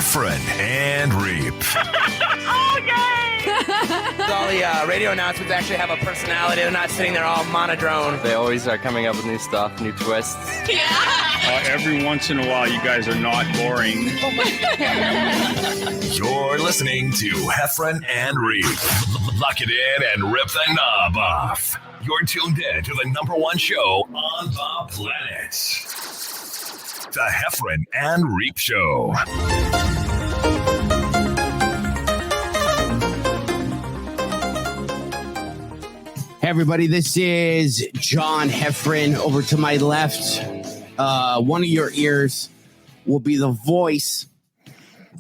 Heffron and Reep. Oh, yay! All the radio announcements actually have a personality. They're not sitting there all monodrone. They always are coming up with new stuff, new twists. Yeah! Every once in a while, you guys are not boring. You're listening to Heffron and Reep. Lock it in and rip the knob off. You're tuned in to the #1 show on the planet. The Heffron and Reep Show. Hey everybody, this is John Heffron. Over to my left, one of your ears will be the voice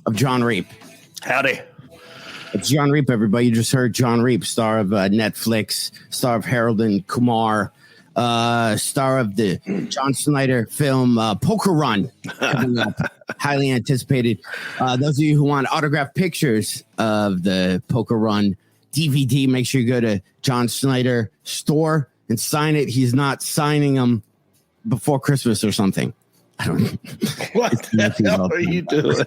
of John Reep. Howdy. It's John Reep, everybody. You just heard John Reep, star of Netflix, star of Harold and Kumar, star of the John Snyder film Poker Run, coming up, highly anticipated. Those of you who want autographed pictures of the Poker Run DVD, make sure you go to John Snyder store and sign it. He's not signing them before Christmas or something. I don't know. What the hell are you doing?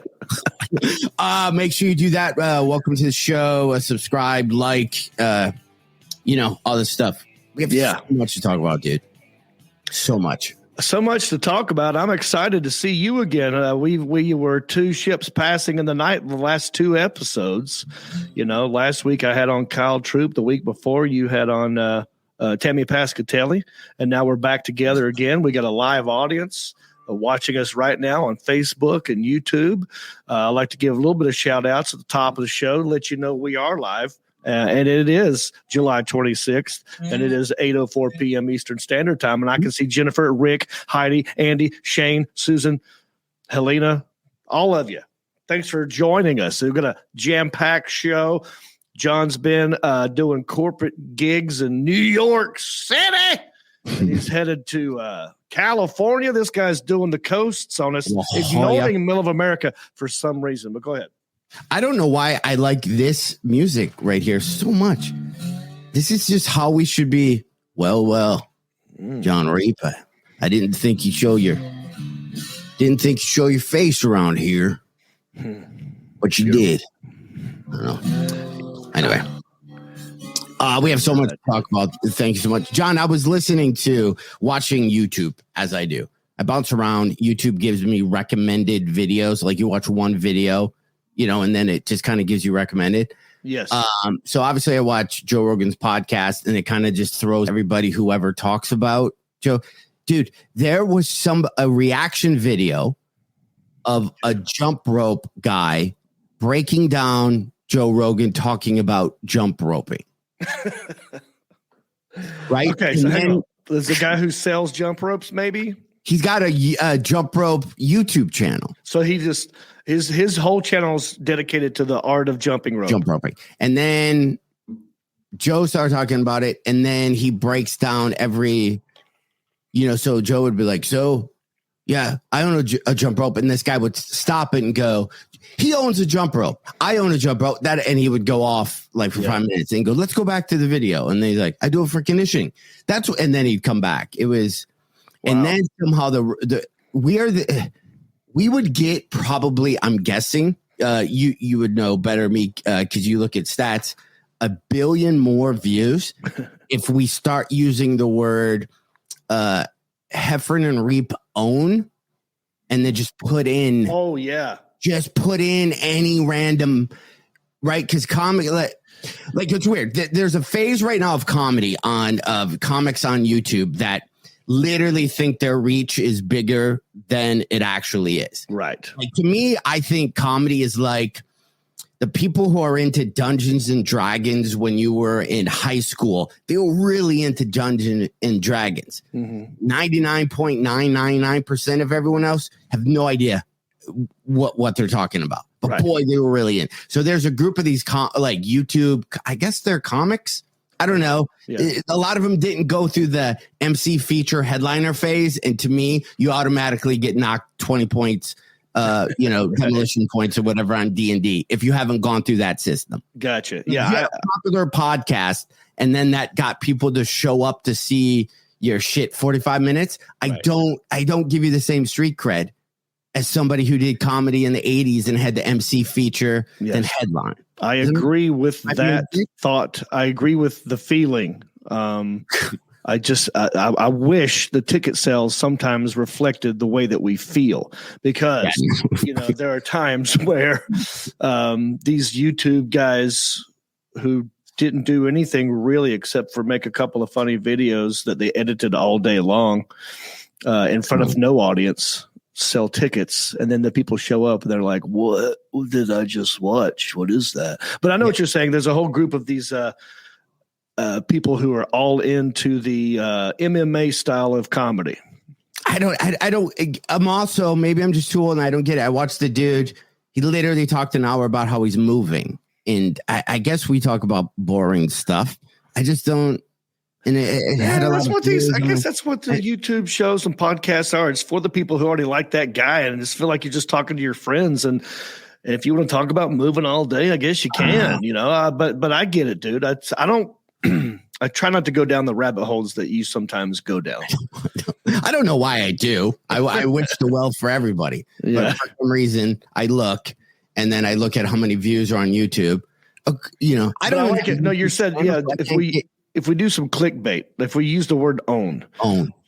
Make sure you do that. Welcome to the show. Subscribe, like, all this stuff. We have so much to talk about, dude. So much. So much to talk about. I'm excited to see you again. We were two ships passing in the night in the last two episodes. Last week I had on Kyle Troop. The week before you had on Tammy Pascatelli. And now we're back together again. We got a live audience watching us right now on Facebook and YouTube. I'd like to give a little bit of shout outs at the top of the show to let you know we are live. And it is July 26th, and it is 8:04 p.m. Eastern Standard Time. And I can see Jennifer, Rick, Heidi, Andy, Shane, Susan, Helena, all of you. Thanks for joining us. We've got a jam-packed show. John's been doing corporate gigs in New York City, and he's headed to California. This guy's doing the coasts on us, ignoring the middle of America for some reason. But go ahead. I don't know why I like this music right here so much. This is just how we should be. Well, John Reep. I didn't think you show your face around here, but you did. I don't know. Anyway, we have so much to talk about. Thank you so much, John. I was watching YouTube as I do. I bounce around. YouTube gives me recommended videos. Like you watch one video, and then it just kind of gives you recommended. Yes. So obviously I watch Joe Rogan's podcast, and it kind of just throws everybody, whoever talks about Joe. Dude, there was a reaction video of a jump rope guy breaking down Joe Rogan talking about jump roping. Right? Okay, so hang on. There's a guy who sells jump ropes, maybe? He's got a jump rope YouTube channel. So he just his whole channel is dedicated to the art of jumping rope. Jump roping. And then Joe started talking about it, and then he breaks down every, so Joe would be like, I own a jump rope, and this guy would stop it and go, he owns a jump rope. I own a jump rope. And he would go off like for 5 minutes and go, let's go back to the video. And then he's like, I do it for conditioning. And then he'd come back. It was, and then somehow we would get probably, I'm guessing, you would know better than me because you look at stats, 1 billion more views if we start using the word Heffron and Reep own, and then just put in. Oh yeah, just put in any random, right? Because comic, like it's weird. There's a phase right now of comedy of comics on YouTube that literally think their reach is bigger than it actually is. Right. Like, to me, I think comedy is like the people who are into Dungeons and Dragons when you were in high school. They were really into Dungeons and Dragons. 99.999% of everyone else have no idea what they're talking about. But boy, they were really in. So there's a group of these like YouTube, I guess they're comics. I don't know. Yeah. A lot of them didn't go through the MC feature headliner phase. And to me, you automatically get knocked 20 points, demolition points or whatever on D&D if you haven't gone through that system. Gotcha. Yeah. You had a popular podcast, and then that got people to show up to see your shit 45 minutes. I don't give you the same street cred as somebody who did comedy in the 80s and had the MC feature than headline. I agree with that thought. I agree with the feeling. I wish the ticket sales sometimes reflected the way that we feel, because there are times where these YouTube guys who didn't do anything really except for make a couple of funny videos that they edited all day long in front of no audience, sell tickets, and then the people show up and they're like, what did I just watch? What is that? But I know what you're saying. There's a whole group of these people who are all into the MMA style of comedy. I'm also, maybe I'm just too old and I don't get it. I watched the dude, he literally talked an hour about how he's moving. And I guess we talk about boring stuff. I just don't. And it had a lot of I guess that's what the YouTube shows and podcasts are. It's for the people who already like that guy and just feel like you're just talking to your friends. And if you want to talk about moving all day, I guess you can, but I get it, dude. I don't, I try not to go down the rabbit holes that you sometimes go down. I don't know why I do. I wish the well for everybody. Yeah. But for some reason, I look, and then I look at how many views are on YouTube. I don't like it. No, you said, if we do some clickbait, if we use the word own,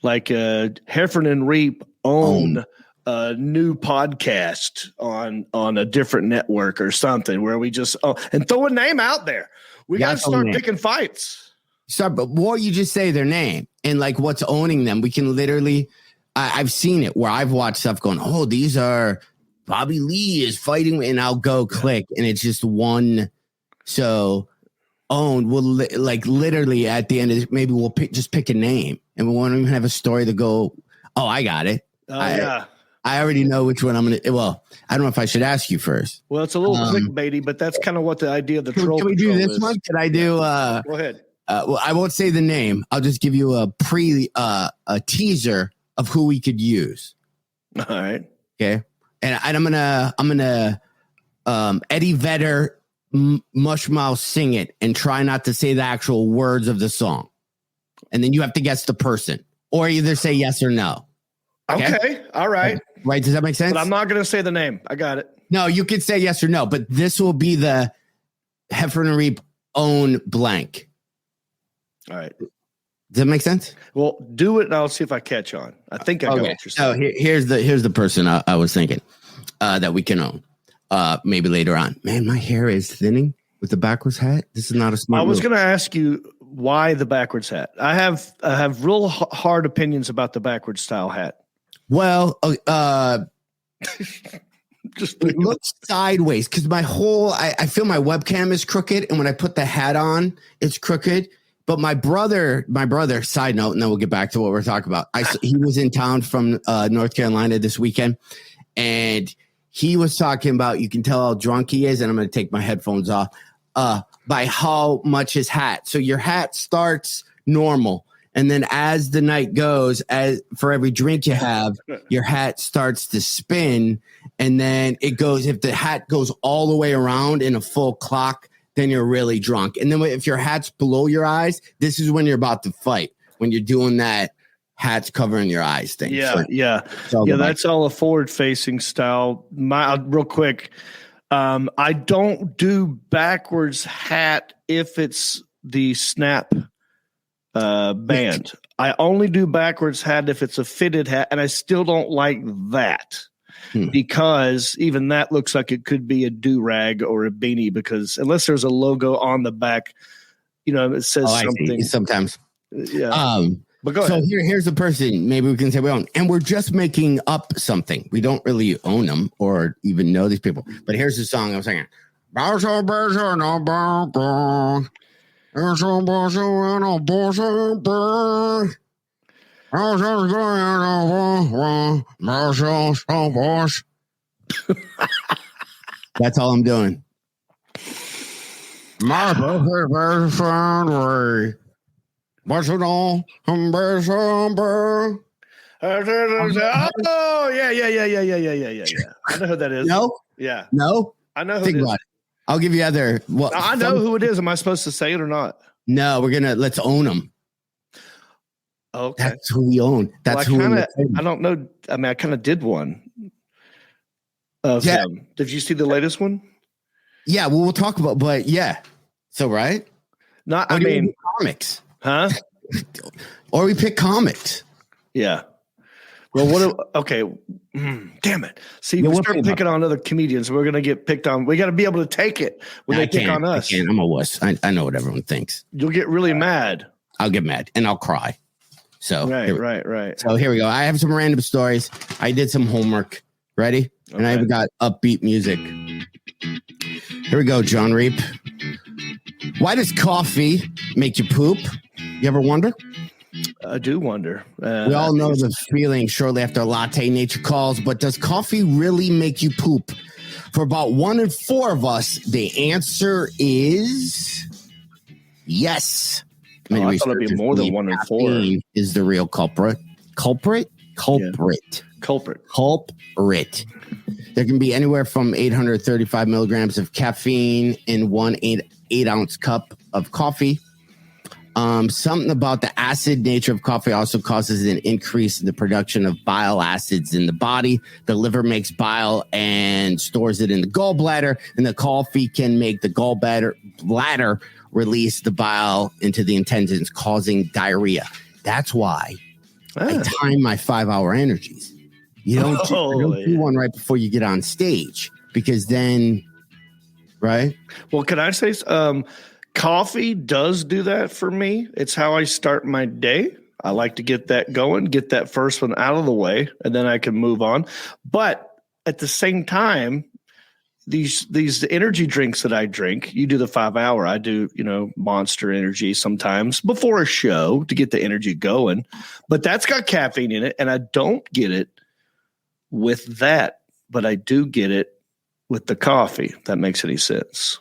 like Heffron and Reep own a new podcast on a different network or something, where we just and throw a name out there. We got to start picking fights. But what you just say their name and like what's owning them. We can literally, I've seen it where I've watched stuff going, these are Bobby Lee is fighting, and I'll go click, and it's just one. So owned will literally at the end of maybe we'll pick a name, and we won't even have a story to go. Oh, I got it. I already know which one I'm going to. Well, I don't know if I should ask you first. Well, it's a little clickbaity, but that's kind of what the idea of the troll. Can we do this one? Can I do? Go ahead. Well, I won't say the name. I'll just give you a teaser of who we could use. All right. Okay. And I'm gonna Eddie Vedder mushmouth sing it and try not to say the actual words of the song, and then you have to guess the person, or either say yes or no. Okay. All right. Right. Does that make sense? But I'm not going to say the name. I got it. No, you could say yes or no, but this will be the Heffron and Reep own blank. All right. Does that make sense? Well, do it and I'll see if I catch on. I think I got what you're saying. So here's the person I was thinking that we can own maybe later on. Man, my hair is thinning with the backwards hat. This is not a smart I was move. going to ask you why the backwards hat. I have real hard opinions about the backwards style hat. Well, Just it looks sideways because my whole I feel my webcam is crooked, and when I put the hat on, it's crooked. But my brother, side note, and then we'll get back to what we're talking about. He was in town from North Carolina this weekend, and he was talking about, you can tell how drunk he is, and I'm going to take my headphones off, by how much his hat. So your hat starts normal, and then as the night goes, as for every drink you have, your hat starts to spin, and then it goes, if the hat goes all the way around in a full clock, then you're really drunk. And then if your hat's below your eyes, this is when you're about to fight. When you're doing that, hat's covering your eyes thing. Yeah. That's all a forward-facing style. Real quick, I don't do backwards hat if it's the snap band. I only do backwards hat if it's a fitted hat, and I still don't like that. Because even that looks like it could be a do-rag or a beanie, because unless there's a logo on the back, it says something. Sometimes. Yeah. But go ahead. So here's the person maybe we can say we own. And we're just making up something. We don't really own them or even know these people. But here's the song I'm singing. That's all I'm doing. My birthday friend, what's it all? Oh, yeah. I know who that is. No? Yeah. No? I know who Think it is. about it. I'll give you other. Well, I know who it is. Am I supposed to say it or not? No, let's own them. Okay. That's who we own. That's well, who I don't know. I mean, I kind of did one. of him. Did you see the latest one? Yeah, well, we'll talk about, but yeah. So, right? Not, I mean, comics. Huh? Or we pick comics. Yeah. Well, okay. Damn it. See, we start picking on other comedians. We're going to get picked on. We got to be able to take it when they pick on us. I can't. I'm a wuss. I know what everyone thinks. You'll get really mad. I'll get mad and I'll cry. So right. So here we go. I have some random stories. I did some homework. Ready? Okay. And I even got upbeat music. Here we go, John Reep. Why does coffee make you poop? You ever wonder? I do wonder. We all know the feeling shortly after a latte nature calls, but does coffee really make you poop? For about 1 in 4 of us, the answer is yes. I thought it'd be more than 1 in 4. Is the real culprit. Culprit. There can be anywhere from 835 milligrams of caffeine in 1 8-ounce cup of coffee. Something about the acid nature of coffee also causes an increase in the production of bile acids in the body. The liver makes bile and stores it in the gallbladder, and the coffee can make the gallbladder release the bile into the intestines, causing diarrhea. That's why I time my 5-hour energies. You don't do one right before you get on stage, because then, right? Well, can I say coffee does do that for me. It's how I start my day. I like to get that going, get that first one out of the way, and then I can move on. But at the same time, these energy drinks that I drink, you do the 5-hour. I do, Monster Energy sometimes before a show to get the energy going. But that's got caffeine in it, and I don't get it with that, but I do get it with the coffee. If that makes any sense.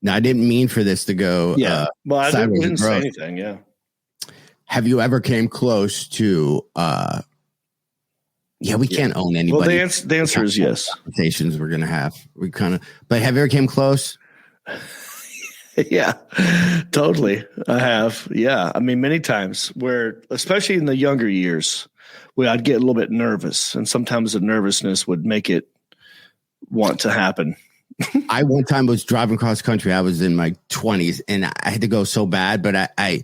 Now, I didn't mean for this to go. Yeah. Well, I didn't say anything. Yeah. Have you ever came close to? We can't own anybody. Well, the answer is yes. Conversations we're gonna have. But have you ever came close? Yeah, totally. I have. Yeah, I mean, many times where, especially in the younger years, where I'd get a little bit nervous, and sometimes the nervousness would make it want to happen. I one time was driving cross country. I was in my 20s and I had to go so bad, but I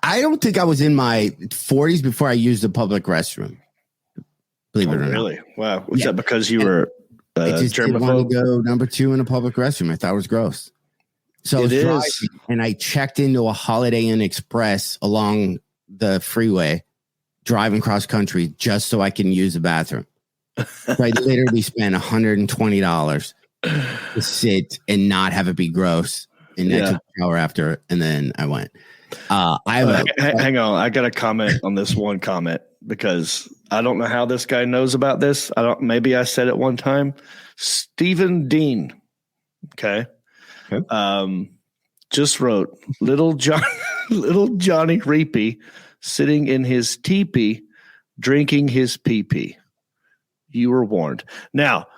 don't think I was in my 40s before I used the public restroom. Believe it or not. Really? Wow. Was that because you were I just didn't want to go number 2 in a public restroom. I thought it was gross. So it is. And I checked into a Holiday Inn Express along the freeway, driving cross country just so I can use the bathroom. So I literally spent $120 to sit and not have it be gross. And I took a shower after, and then I went. Hang on. I got to comment on this one comment because I don't know how this guy knows about this. Maybe I said it one time. Stephen Dean. Okay. Just wrote little Johnny Reepy sitting in his teepee, drinking his pee-pee. You were warned. Now,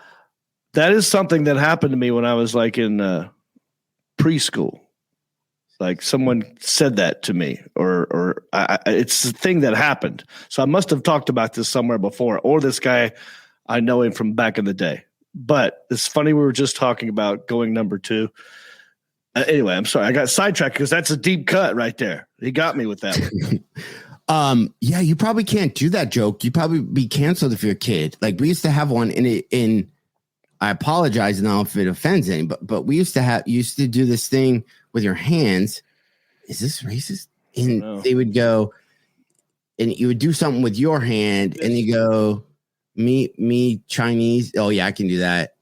that is something that happened to me when I was like in preschool. Like someone said that to me, or it's a thing that happened. So I must have talked about this somewhere before, or this guy, I know him from back in the day. But it's funny, we were just talking about going number 2. Anyway, I'm sorry. I got sidetracked because that's a deep cut right there. He got me with that one. Yeah, you probably can't do that joke. You'd probably be canceled if you're a kid. Like we used to have one in I apologize now if it offends any, but we used to do this thing with your hands. Is this racist? And they would go, and you would do something with your hand, and you go, me Chinese. Oh yeah, I can do that.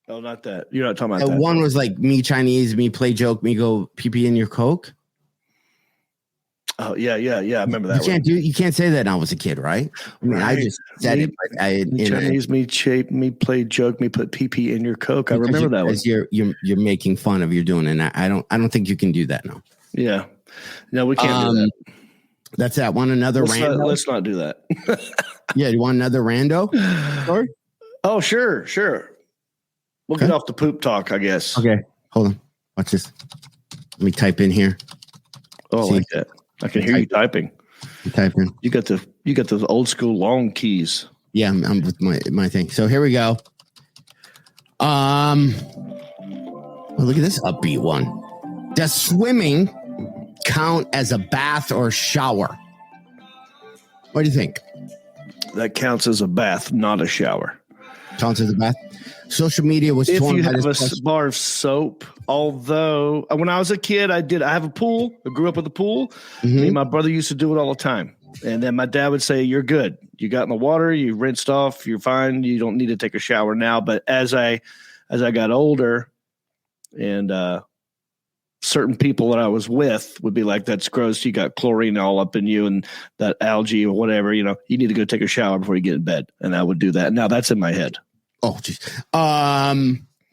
Oh, not that. You're not talking about that. One was like me Chinese, me play joke, me go pee in your Coke. Oh yeah. I remember that. You can't say that now as a kid, right? I mean, I just said it. Chinese, me play joke, me put pee in your Coke. I remember that one. You're making fun of you're doing, and I don't think you can do that now. Yeah, no, we can't do that. That's that. Want another rando? Let's not do that. Yeah, you want another rando? Sorry? Oh, sure. We'll get off the poop talk, I guess. Okay, hold on. Watch this. Let me type in here. Oh, I like that. I can hear you typing. I'm typing. You got those old school long keys. Yeah, I'm with my thing. So here we go. Well, look at this upbeat one. Does swimming count as a bath or shower? What do you think? That counts as a bath, not a shower. Counts as a bath. Social media was If torn you by have this a question. bar of soap, although when I was a kid, I have a pool. I grew up with a pool. Me and my brother used to do it all the time. And then my dad would say, "You're good. You got in the water. You rinsed off. You're fine. You don't need to take a shower now." But as I got older, and certain people that I was with would be like, "That's gross. You got chlorine all up in you, and that algae or whatever. You need to go take a shower before you get in bed." And I would do that. Now that's in my head. Oh, geez.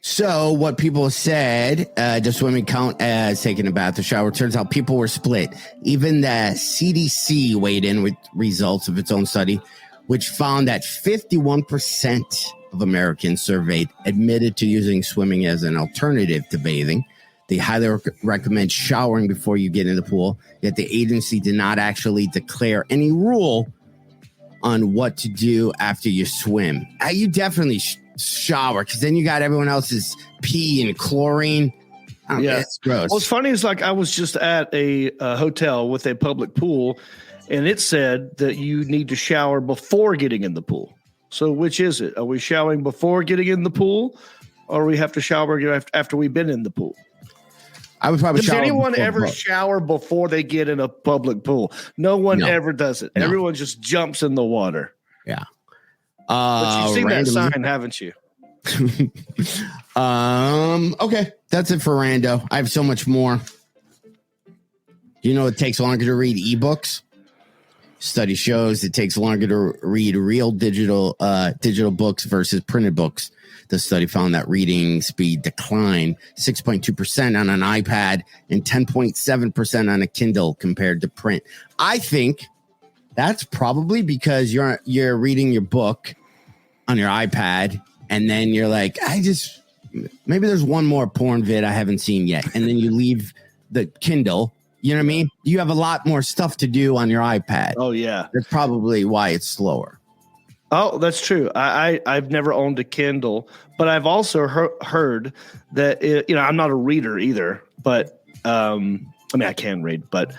So what people said, does swimming count as taking a bath or shower? Turns out people were split. Even the CDC weighed in with results of its own study, which found that 51% of Americans surveyed admitted to using swimming as an alternative to bathing. They highly recommend showering before you get in the pool, yet the agency did not actually declare any rule on what to do after you swim. You definitely shower, because then you got everyone else's pee and chlorine. Yeah, it's gross. What's funny is, like, I was just at a hotel with a public pool, and it said that you need to shower before getting in the pool. So which is it? Are we showering before getting in the pool, or we have to shower after we've been in the pool? I would probably Does shower anyone before ever shower before they get in a public pool? No one ever does it. No. Everyone just jumps in the water. Yeah. But you've seen that randomly. sign, haven't you? Okay, that's it for rando. I have so much more. It takes longer to read ebooks. Study shows it takes longer to read real digital books versus printed books. The study found that reading speed declined 6.2% on an iPad and 10.7% on a Kindle compared to print. I think that's probably because you're reading your book on your iPad, and then you're like, maybe there's one more porn vid I haven't seen yet, and then you leave the Kindle. You know what I mean? You have a lot more stuff to do on your iPad. Oh yeah, that's probably why it's slower. Oh, that's true. I've never owned a Kindle, but I've also heard that I'm not a reader either. But I can read, but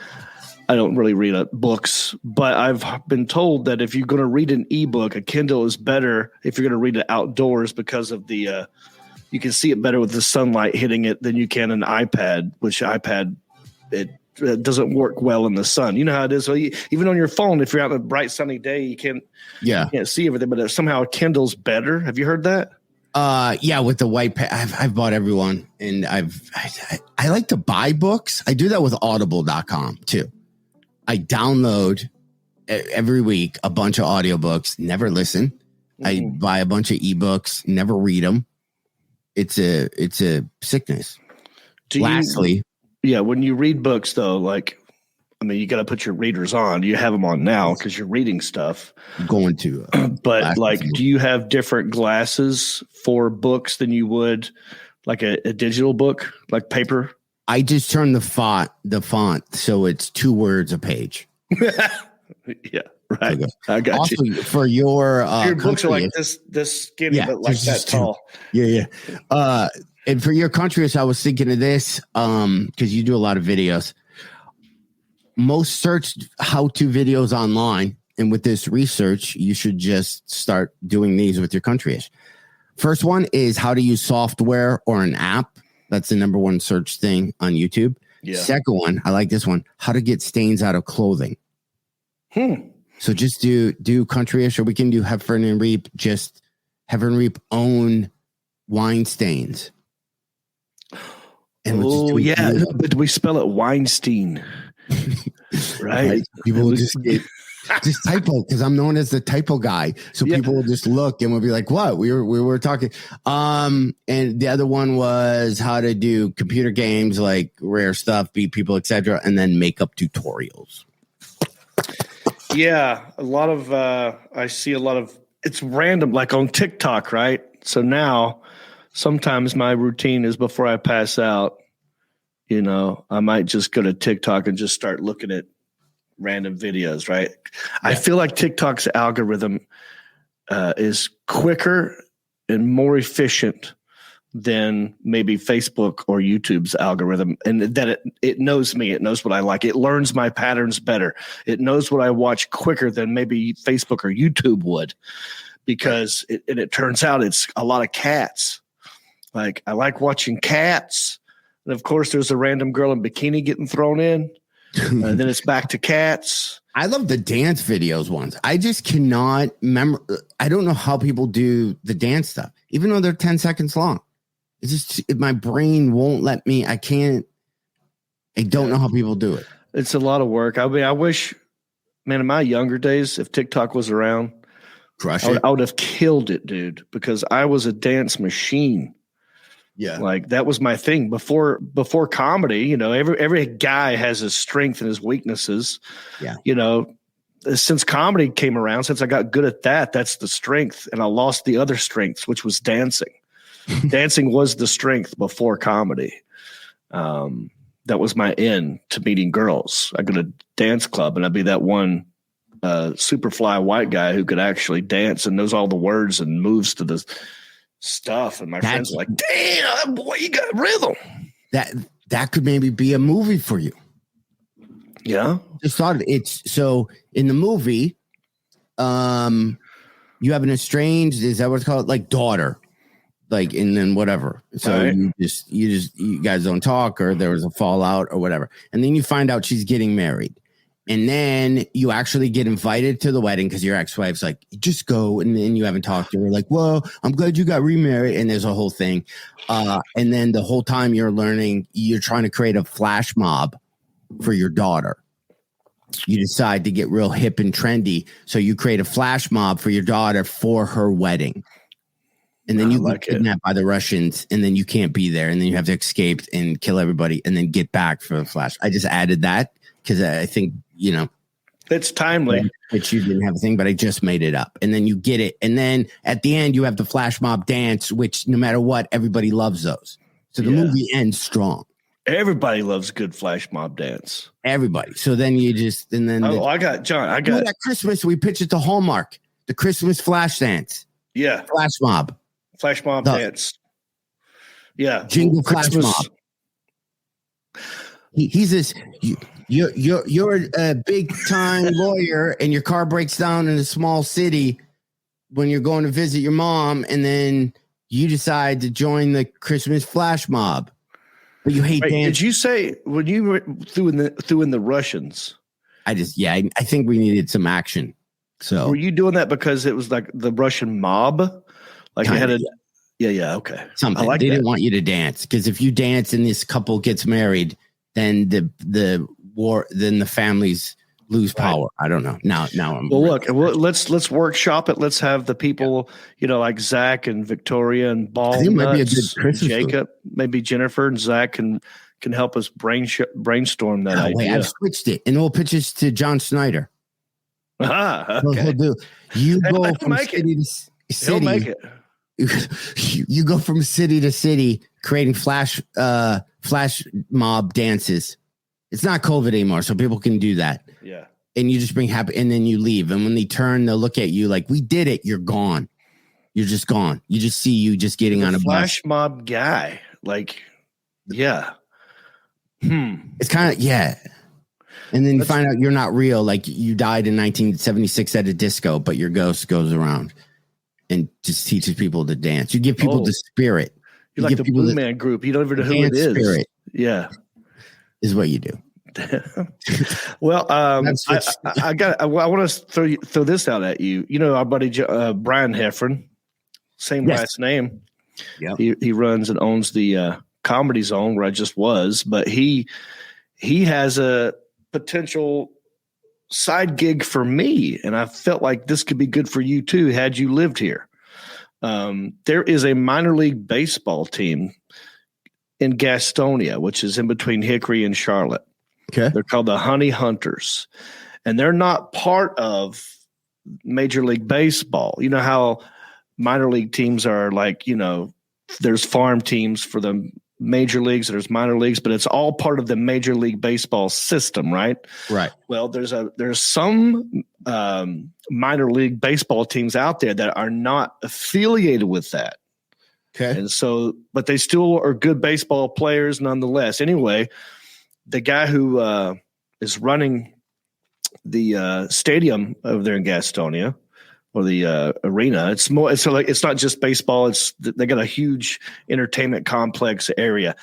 I don't really read books. But I've been told that if you're going to read an ebook, a Kindle is better if you're going to read it outdoors, because of the you can see it better with the sunlight hitting it than you can an iPad. Which iPad it doesn't work well in the sun. You know how it is. So even on your phone, if you're out on a bright sunny day, you can't see everything. But somehow a Kindle's better. Have you heard that? Yeah, with the white I've bought everyone, and I like to buy books. I do that with audible.com too. I download every week a bunch of audiobooks, never listen. I buy a bunch of ebooks, never read them. It's a sickness. Lastly, when you read books, though, you got to put your readers on. You have them on now because you're reading stuff. Going to, but do you have different glasses for books than you would like a digital book, like paper? I just turn the font so it's 2 words a page. Yeah, right. I got also, you. For your books are like this skinny, but like that tall. Yeah. And for your country, I was thinking of this because you do a lot of videos. Most searched how-to videos online, and with this research, you should just start doing these with your country-ish. First one is how to use software or an app. That's the number one search thing on YouTube. Yeah. Second one, I like this one, how to get stains out of clothing. So just do country-ish, or we can do Heffron and Reep. Just Heffron and Reep own wine stains. And but we spell it Weinstein, right? People will just typo, because I'm known as the typo guy. So people will just look and we'll be like, "What? We were talking." And the other one was how to do computer games, like rare stuff, beat people, etc., and then makeup tutorials. Yeah, a lot of I see a lot of it's random, like on TikTok, right? So now sometimes my routine is before I pass out, I might just go to TikTok and just start looking at random videos, right? Yeah. I feel like TikTok's algorithm is quicker and more efficient than maybe Facebook or YouTube's algorithm, and that it knows me. It knows what I like. It learns my patterns better. It knows what I watch quicker than maybe Facebook or YouTube would, because it turns out it's a lot of cats. Like, I like watching cats. And of course, there's a random girl in bikini getting thrown in. And then it's back to cats. I love the dance videos ones. I just cannot remember. I don't know how people do the dance stuff, even though they're 10 seconds long. It's just my brain won't let me. I don't know how people do it. It's a lot of work. I mean, I wish, man, in my younger days, if TikTok was around, I would have killed it, dude, because I was a dance machine. Yeah. Like, that was my thing before comedy. You know, every guy has his strength and his weaknesses. Yeah. You know, since comedy came around, since I got good at that, that's the strength. And I lost the other strengths, which was dancing. Dancing was the strength before comedy. That was my end to meeting girls. I go to dance club and I'd be that one super fly white guy who could actually dance and knows all the words and moves to the stuff. And my friends are like, damn, boy, you got rhythm. That could maybe be a movie for you. Yeah. Just thought it's so in the movie, you have an estranged, is that what it's called? Like daughter. Like, and then whatever. So right. you guys don't talk, or there was a fallout or whatever. And then you find out she's getting married. And then you actually get invited to the wedding because your ex-wife's like, just go. And then you haven't talked to her. Like, well, I'm glad you got remarried. And there's a whole thing. And then the whole time you're trying to create a flash mob for your daughter. You decide to get real hip and trendy. So you create a flash mob for your daughter for her wedding. And then you get kidnapped by the Russians, and then you can't be there. And then you have to escape and kill everybody and then get back for the flash. I just added that because I think, you know, it's timely. But you didn't have a thing, but I just made it up. And then you get it. And then at the end, you have the flash mob dance, which no matter what, everybody loves those. So the movie ends strong. Everybody loves good flash mob dance. Everybody. So then you just, and then. I got that Christmas, we pitched it to Hallmark, the Christmas flash dance. Yeah. Flash mob. Flash mob dance. Yeah. Jingle flash mob. He's this. You're a big time lawyer, and your car breaks down in a small city when you're going to visit your mom, and then you decide to join the Christmas flash mob. But you hate dancing. Did you say when you were threw in the Russians? I think we needed some action. So were you doing that because it was like the Russian mob? Like you had a okay. Something. I like they that. didn't want you to dance because if you dance and this couple gets married, then the families lose power. I don't know. Now I'm let's workshop it. Let's have the people, like Zach and Victoria and Ball. I think it might be a good Christmas Jacob, maybe Jennifer and Zach can help us brainstorm that idea. Wait, I've switched it, and we'll pitch this to John Snyder. Okay. He'll do. You go from city to city. He'll make it. You go from city to city creating flash mob dances. It's not COVID anymore, so people can do that. Yeah. And you just bring happy, and then you leave. And when they turn, they'll look at you like, we did it. You're gone. You're just gone. You just see you just getting on a flash bus. mob guy. Like, yeah. It's kind of, yeah. And then you find out you're not real. Like you died in 1976 at a disco, but your ghost goes around and just teaches people to dance. You give people the spirit. You're like the Blue Man Group. You don't even know who it is. Spirit. Yeah. Is what you do. Well, I want to throw this out at you. You know, our buddy Brian Heffron, same last name. Yeah, he runs and owns the Comedy Zone where I just was, but he has a potential side gig for me, and I felt like this could be good for you too had you lived here. There is a minor league baseball team in Gastonia, which is in between Hickory and Charlotte. Okay. They're called the Honey Hunters, and they're not part of Major League Baseball. You know how minor league teams are like, there's farm teams for the major leagues, there's minor leagues, but it's all part of the Major League Baseball system, right? Right. Well, there's some minor league baseball teams out there that are not affiliated with that. Okay. And so, but they still are good baseball players nonetheless. Anyway, the guy who is running the stadium over there in Gastonia, or the arena, it's not just baseball. They got a huge entertainment complex area.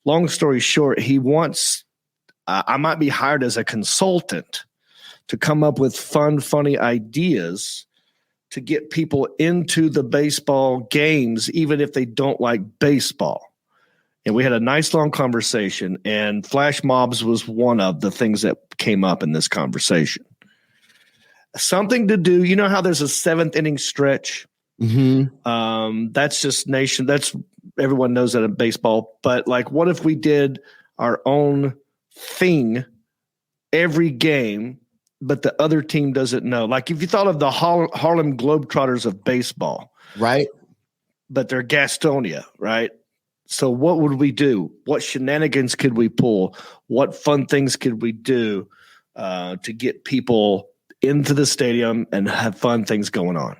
Long story short, he wants I might be hired as a consultant to come up with fun, funny ideas to get people into the baseball games, even if they don't like baseball. And we had a nice long conversation, and flash mobs was one of the things that came up in this conversation. Something to do. You know how there's a 7th inning stretch? Mm-hmm. That's just that's everyone knows that in baseball. But like, what if we did our own thing every game, but the other team doesn't know? Like if you thought of the Harlem Globetrotters of baseball, right? But they're Gastonia, right? So what would we do? What shenanigans could we pull? What fun things could we do to get people into the stadium and have fun things going on?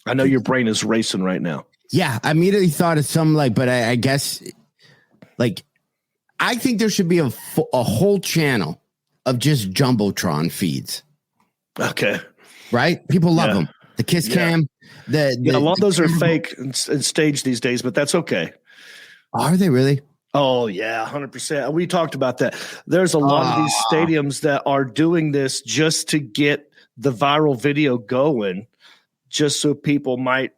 I know your brain is racing right now. Yeah, I immediately thought of some but I guess I think there should be a whole channel of just Jumbotron feeds. Okay. Right? People love them. The Kiss Cam. A lot of those are fake and staged these days, but that's okay. Are they really? Oh, yeah, 100%. We talked about that. There's a lot of these stadiums that are doing this just to get the viral video going, just so people might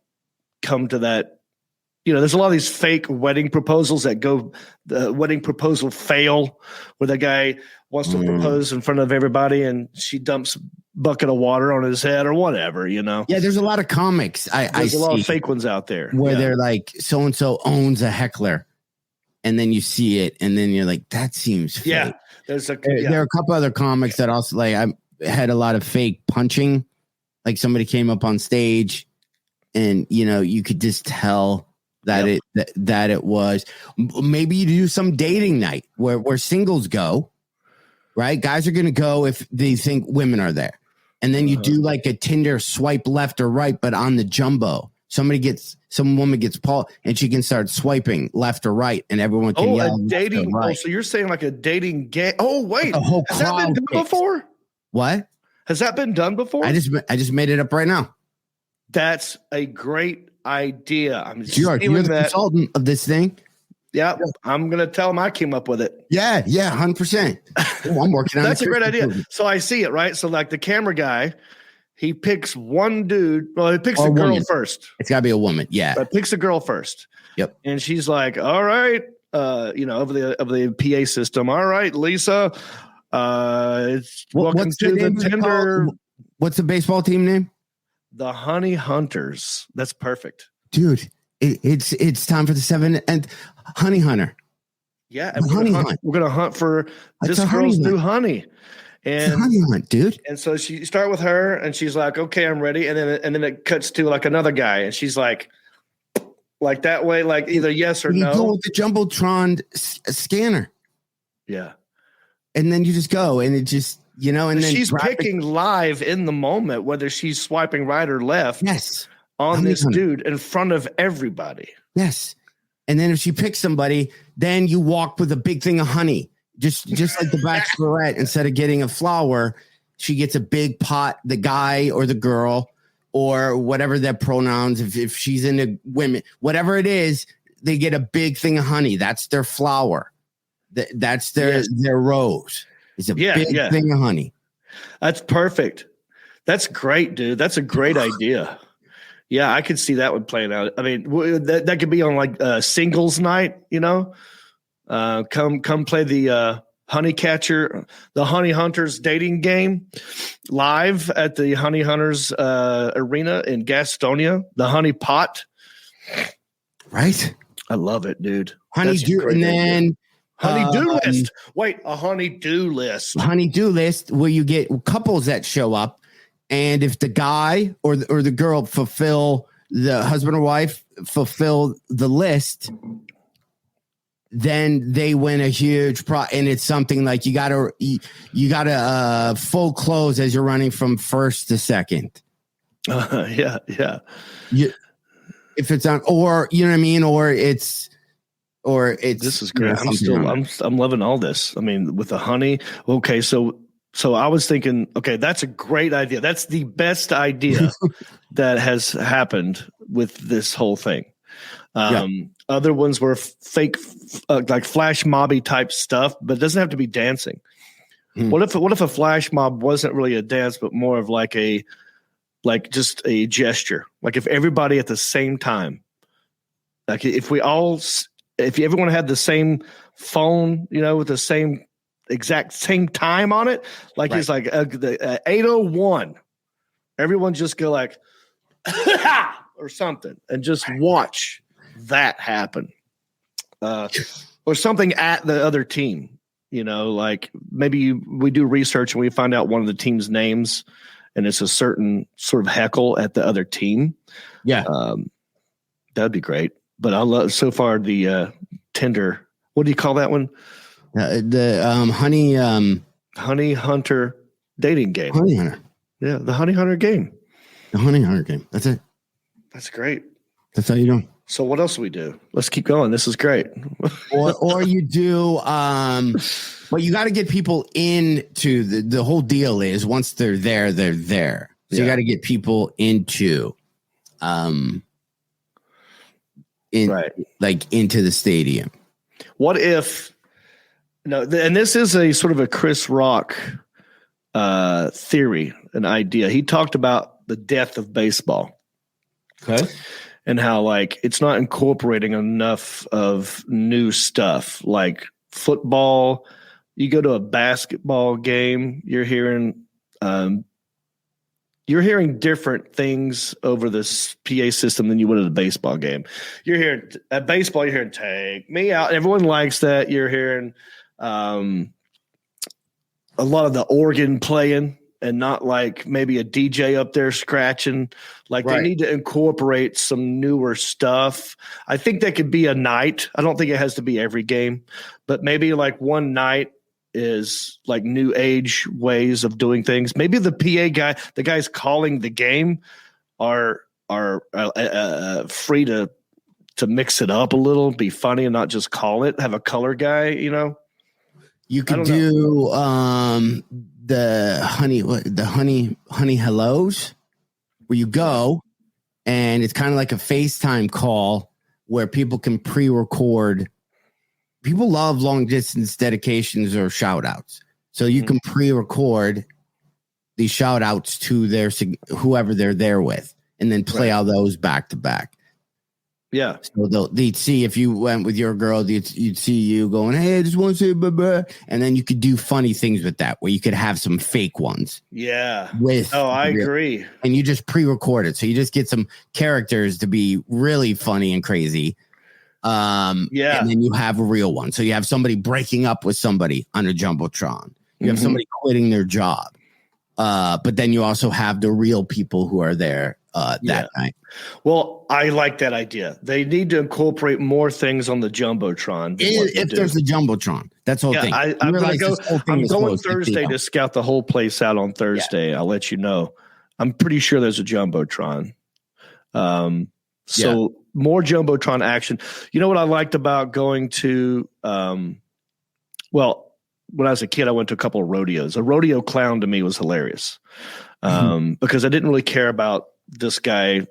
come to that. You know, there's a lot of these fake wedding proposals that go, the wedding proposal fail, where the guy wants to propose in front of everybody and she dumps a bucket of water on his head or whatever, you know? Yeah, there's a lot of comics. There's a lot of fake ones out there where they're like, so-and-so owns a heckler. And then you see it, and then you're like, that seems fake. Yeah. There are a couple other comics that also, I had a lot of fake punching. Like somebody came up on stage, and, you could just tell that it was. Maybe you do some dating night where singles go, right? Guys are going to go if they think women are there. And then you do like a Tinder swipe left or right, but on the jumbo. Some woman gets Paul, and she can start swiping left or right, and everyone can yell. A dating. Right. Oh, so you're saying like a dating game? Oh, wait, has that been done before? What? Has that been done before? I just made it up right now. That's a great idea. You're the consultant of this thing. Yeah, I'm gonna tell him I came up with it. Yeah, 100%. I'm working on it. That's a great idea. So I see it, right? So like the camera guy. He picks one dude. Well, he picks a girl first. It's got to be a woman. Yeah. But picks a girl first. Yep. And she's like, all right, over the PA system. All right, Lisa. Welcome to the Tinder. What's the baseball team name? The Honey Hunters. That's perfect. Dude, it's time for the 7 and Honey Hunter. Yeah. And we're going to hunt for this girl's new honey. And honey hunt, dude. And so she start with her, and she's like, "Okay, I'm ready." And then it cuts to like another guy, and she's like that way, like either yes or no. You go with the Jumbotron scanner, yeah. And then you just go, and it just and then she's picking live in the moment whether she's swiping right or left. Yes, on this dude in front of everybody. Yes, and then if she picks somebody, then you walk with a big thing of honey. Just like the Bachelorette, instead of getting a flower, she gets a big pot, the guy or the girl or whatever their pronouns, if she's into women, whatever it is, they get a big thing of honey. That's their flower. That's their rose. It's a big thing of honey. That's perfect. That's great, dude. That's a great idea. Yeah, I could see that one playing out. I mean, that could be on like singles night, Come play the Honey Catcher, the Honey Hunters dating game live at the Honey Hunters arena in Gastonia, the Honey Pot. Right? I love it, dude. Honey-do, and then honey-do list. Wait, a honey-do list. Honey-do list where you get couples that show up, and if the guy or the girl fulfill, the husband or wife fulfill the list, then they win a huge and it's something like you gotta full close as you're running from first to second. Yeah. If it's on, or you know what I mean, or it's this is great. I'm loving all this. I mean, with the honey. Okay, so I was thinking, okay, that's a great idea. That's the best idea that has happened with this whole thing. Other ones were fake, like flash mobby type stuff, but it doesn't have to be dancing. What if a flash mob wasn't really a dance, but more of like just a gesture? Like if everybody at the same time, like if everyone had the same phone, with the same exact same time on it, like right. It's like 8:01. Everyone just go like or something and just watch that happen, or something at the other team. Like maybe we do research and we find out one of the team's names, and it's a certain sort of heckle at the other team. Yeah, that'd be great. But I love so far the Tinder. What do you call that one? The honey hunter dating game. Honey hunter. Yeah, the honey hunter game. The honey hunter game. That's it. That's great. That's how you do. So what else do we do? Let's keep going. This is great. or you do, but you got to get people into the whole deal is once they're there, they're there. So you got to get people into, into the stadium. What if, and this is a sort of a Chris Rock theory, an idea. He talked about the death of baseball. Okay. And how it's not incorporating enough of new stuff like football. You go to a basketball game, you're hearing different things over this PA system than you would at a baseball game. You're hearing at baseball, you're hearing "Take me out." Everyone likes that. You're hearing a lot of the organ playing. And not like maybe a DJ up there scratching. Like They need to incorporate some newer stuff. I think that could be a night. I don't think it has to be every game, but maybe like one night is like new age ways of doing things. Maybe the PA guy, the guys calling the game, are free to mix it up a little, be funny, and not just call it. Have a color guy, You could do the honey hellos, where you go and it's kind of like a FaceTime call where people can pre-record. People love long distance dedications or shout outs. So you can pre-record these shout outs to whoever they're there with and then play all those back to back. Yeah. So they'd see if you went with your girl, you'd see you going, "Hey, I just want to say blah, blah." And then you could do funny things with that, where you could have some fake ones. Yeah. I agree. And you just pre-record it. So you just get some characters to be really funny and crazy. And then you have a real one. So you have somebody breaking up with somebody on a Jumbotron. You have somebody quitting their job. But then you also have the real people who are there that night. Well, I like that idea. They need to incorporate more things on the Jumbotron. If there's a Jumbotron, that's the whole thing. I'm going Thursday to scout the whole place out on Thursday. I'll let you know. I'm pretty sure there's a Jumbotron. So more Jumbotron action. You know what I liked about going to, when I was a kid, I went to a couple of rodeos. A rodeo clown to me was hilarious because I didn't really care about this guy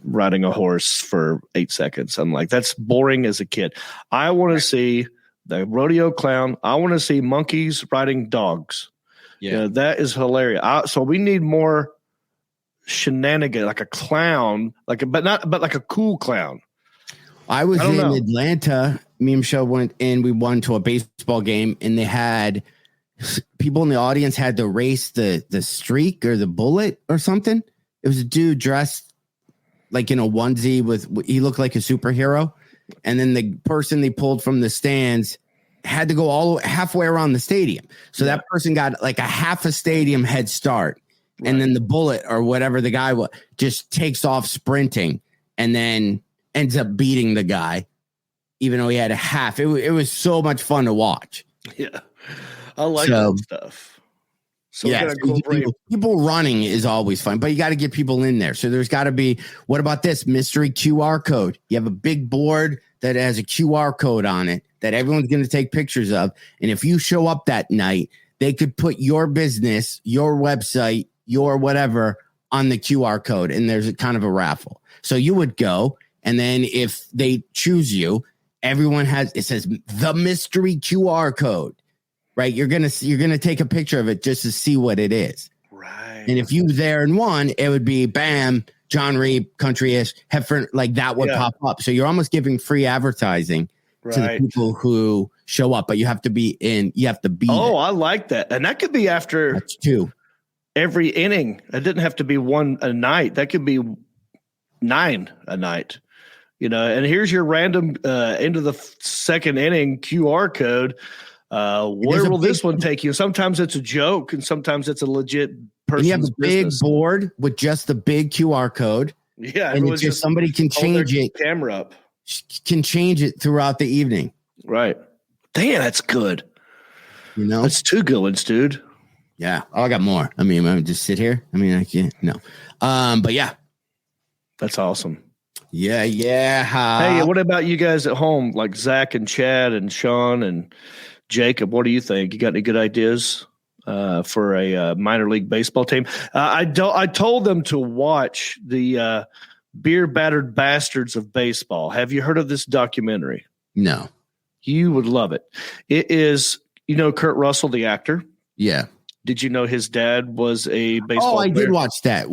riding a horse for 8 seconds. I'm like, that's boring as a kid. I want to see the rodeo clown. I want to see monkeys riding dogs. Yeah, that is hilarious. So we need more shenanigans, like a clown, but like a cool clown. I was in Atlanta. Me and Michelle went and we went to a baseball game, and they had people in the audience had to race the streak or the bullet or something. It was a dude dressed like in a onesie he looked like a superhero. And then the person they pulled from the stands had to go halfway around the stadium. So that person got like a half a stadium head start. Right. And then the bullet or whatever the guy just takes off sprinting and then ends up beating the guy. even though he had a half. It was so much fun to watch. Yeah. I like that stuff. So yeah, people running is always fun, but you got to get people in there. So there's got to be, what about this mystery QR code? You have a big board that has a QR code on it that everyone's going to take pictures of. And if you show up that night, they could put your business, your website, your whatever on the QR code. And there's a kind of a raffle. So you would go. And then if they choose you, everyone it says the mystery QR code, right? You're going to take a picture of it just to see what it is. Right. And if you there and won, it would be bam, John Reep, Country-ish, Heffron, like that would pop up. So you're almost giving free advertising to the people who show up, but you have to be in. Oh, I like that. And that could be after That's 2. Every inning. It didn't have to be 1 a night. That could be 9 a night. And here's your random into the second inning QR code. Where will this one take you? Sometimes it's a joke, and sometimes it's a legit person's you have a big business. board with just the big QR code. Yeah, and it's just somebody can change it. Camera up. Can change it throughout the evening. Right. Damn, that's good. That's 2 good ones, dude. Yeah. Oh, I got more. I mean, I just sit here. I mean, I can't. No. But yeah, that's awesome. Yeah. Hey, what about you guys at home, like Zach and Chad and Sean and Jacob? What do you think? You got any good ideas for a minor league baseball team? I told them to watch the Beer Battered Bastards of Baseball. Have you heard of this documentary? No. You would love it. It is, Kurt Russell, the actor. Yeah. Did you know his dad was a baseball player? Did watch that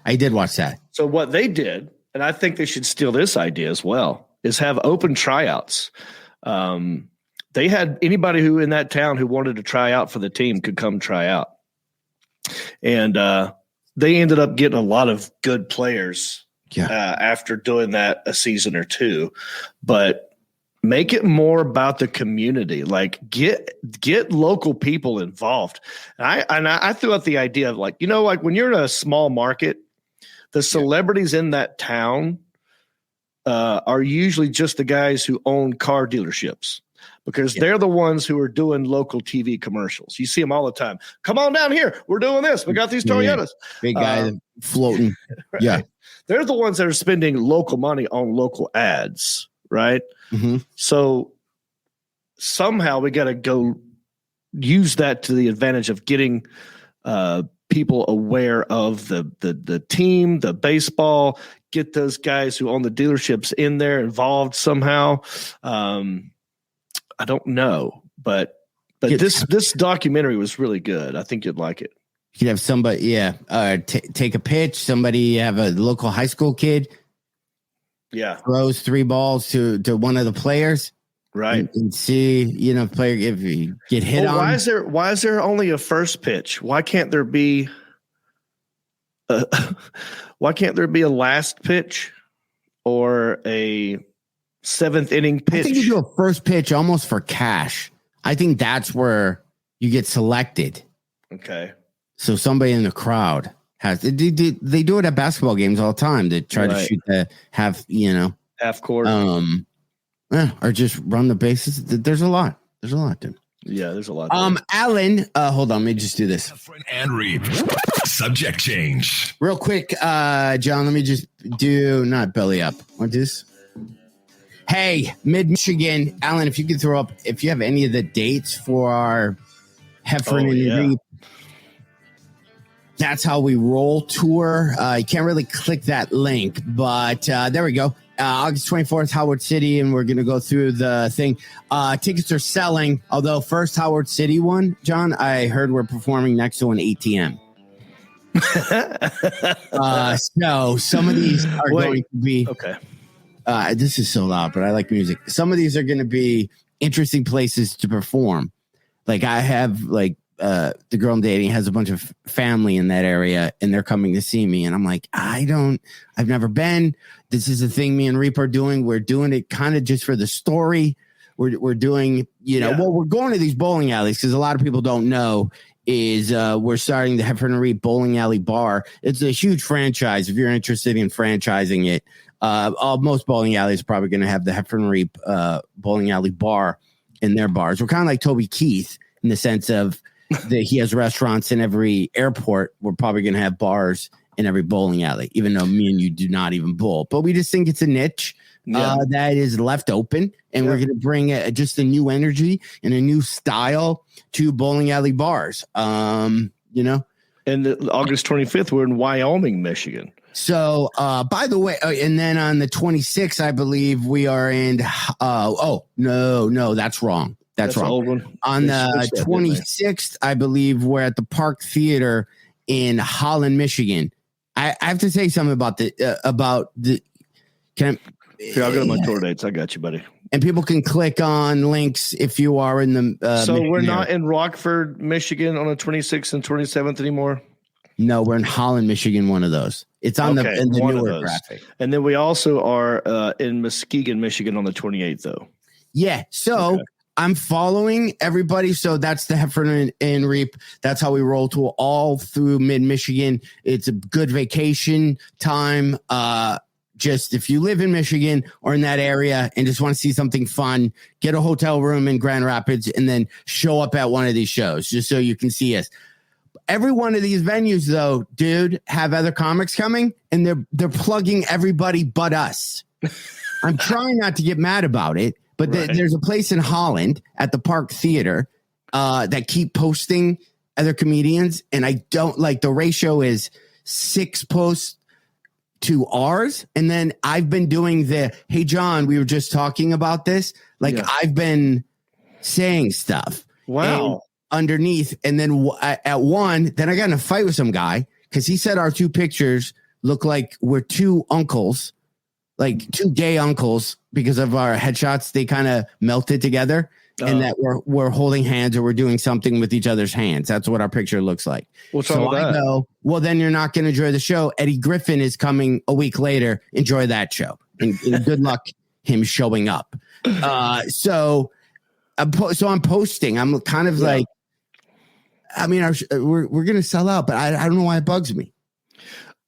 I did watch that. So what they did, and I think they should steal this idea as well, is have open tryouts. They had anybody who in that town who wanted to try out for the team could come try out. And they ended up getting a lot of good players after doing that a season or 2. But make it more about the community. Like get local people involved. And I threw out the idea of like when you're in a small market, the celebrities in that town are usually just the guys who own car dealerships, because they're the ones who are doing local TV commercials. You see them all the time. Come on down here. We're doing this. We got these Toyotas. Big guy floating. Right. Yeah. They're the ones that are spending local money on local ads. Right. Mm-hmm. So somehow we got to go use that to the advantage of getting people aware of the team, the baseball, get those guys who own the dealerships in there involved somehow. I don't know, but this documentary was really good. I think you'd like it. You could have somebody, take a pitch. Somebody have a local high school kid. Yeah. Throws 3 balls to one of the players. Right. And see, player, if you get hit on. Why is there only a first pitch? Why can't there be a last pitch or a 7th inning pitch? I think you do a first pitch almost for cash. I think that's where you get selected. Okay. So somebody in the crowd has they do it at basketball games all the time. They try to shoot the half court. Or just run the bases. There's a lot. Dude. Yeah, there's a lot. Alan, hold on. Let me just do this. Heffron and Reep. Subject change. Real quick, John, let me just do not belly up. Want this? Hey, Mid-Michigan. Alan, if you could throw up, if you have any of the dates for our Heffron and Reep. That's How We Roll tour. You can't really click that link, but there we go. August 24th, Howard City, and we're going to go through the thing. Tickets are selling, although first Howard City one, John, I heard we're performing next to an ATM. So some of these are going to be... Okay. This is so loud, but I like music. Some of these are going to be interesting places to perform. Like I have the girl I'm dating has a bunch of family in that area and they're coming to see me. And I'm like, I've never been. This is the thing me and Reep are doing. We're doing it kind of just for the story. We're doing, we're going to these bowling alleys because a lot of people don't know is we're starting the Heffron and Reep Bowling Alley Bar. It's a huge franchise. If you're interested in franchising it, most bowling alleys are probably going to have the Heffron and Reep Bowling Alley Bar in their bars. We're kind of like Toby Keith in the sense of that he has restaurants in every airport. We're probably going to have bars in every bowling alley, even though me and you do not even bowl. But we just think it's a niche that is left open, and we're going to bring just a new energy and a new style to bowling alley bars. And August 25th, we're in Wyoming, Michigan. So, by the way, and then on the 26th, I believe we are in. No, that's wrong. That's wrong. Old one. On the 26th, I believe we're at the Park Theater in Holland, Michigan. I have to say something about the. Here, I'll go to my tour dates. I got you, buddy. And people can click on links if you are in the. So we're not in Rockford, Michigan on the 26th and 27th anymore? No, we're in Holland, Michigan, one of those. It's on the newer graphic. And then we also are in Muskegon, Michigan on the 28th, though. Yeah. So I'm following everybody. So that's the Heffron and Reep. That's how we roll to all through mid-Michigan. It's a good vacation time. Just if you live in Michigan or in that area and just want to see something fun, get a hotel room in Grand Rapids and then show up at one of these shows just so you can see us. Every one of these venues, though, dude, have other comics coming, and they're plugging everybody but us. I'm trying not to get mad about it, but there's a place in Holland at the Park Theater that keep posting other comedians, and I don't like the ratio is 6 posts to ours. And then I've been doing hey, John, we were just talking about this. I've been saying stuff. Wow. Underneath, and then at one, then I got in a fight with some guy because he said our two pictures look like we're two uncles, like two gay uncles, because of our headshots. They kind of melted together, and that we're holding hands or we're doing something with each other's hands. That's what our picture looks like. What's wrong with that? I go, well, then you're not going to enjoy the show. Eddie Griffin is coming a week later. Enjoy that show, and good luck him showing up. So I'm posting. I'm kind of like. I mean, we're going to sell out, but I don't know why it bugs me.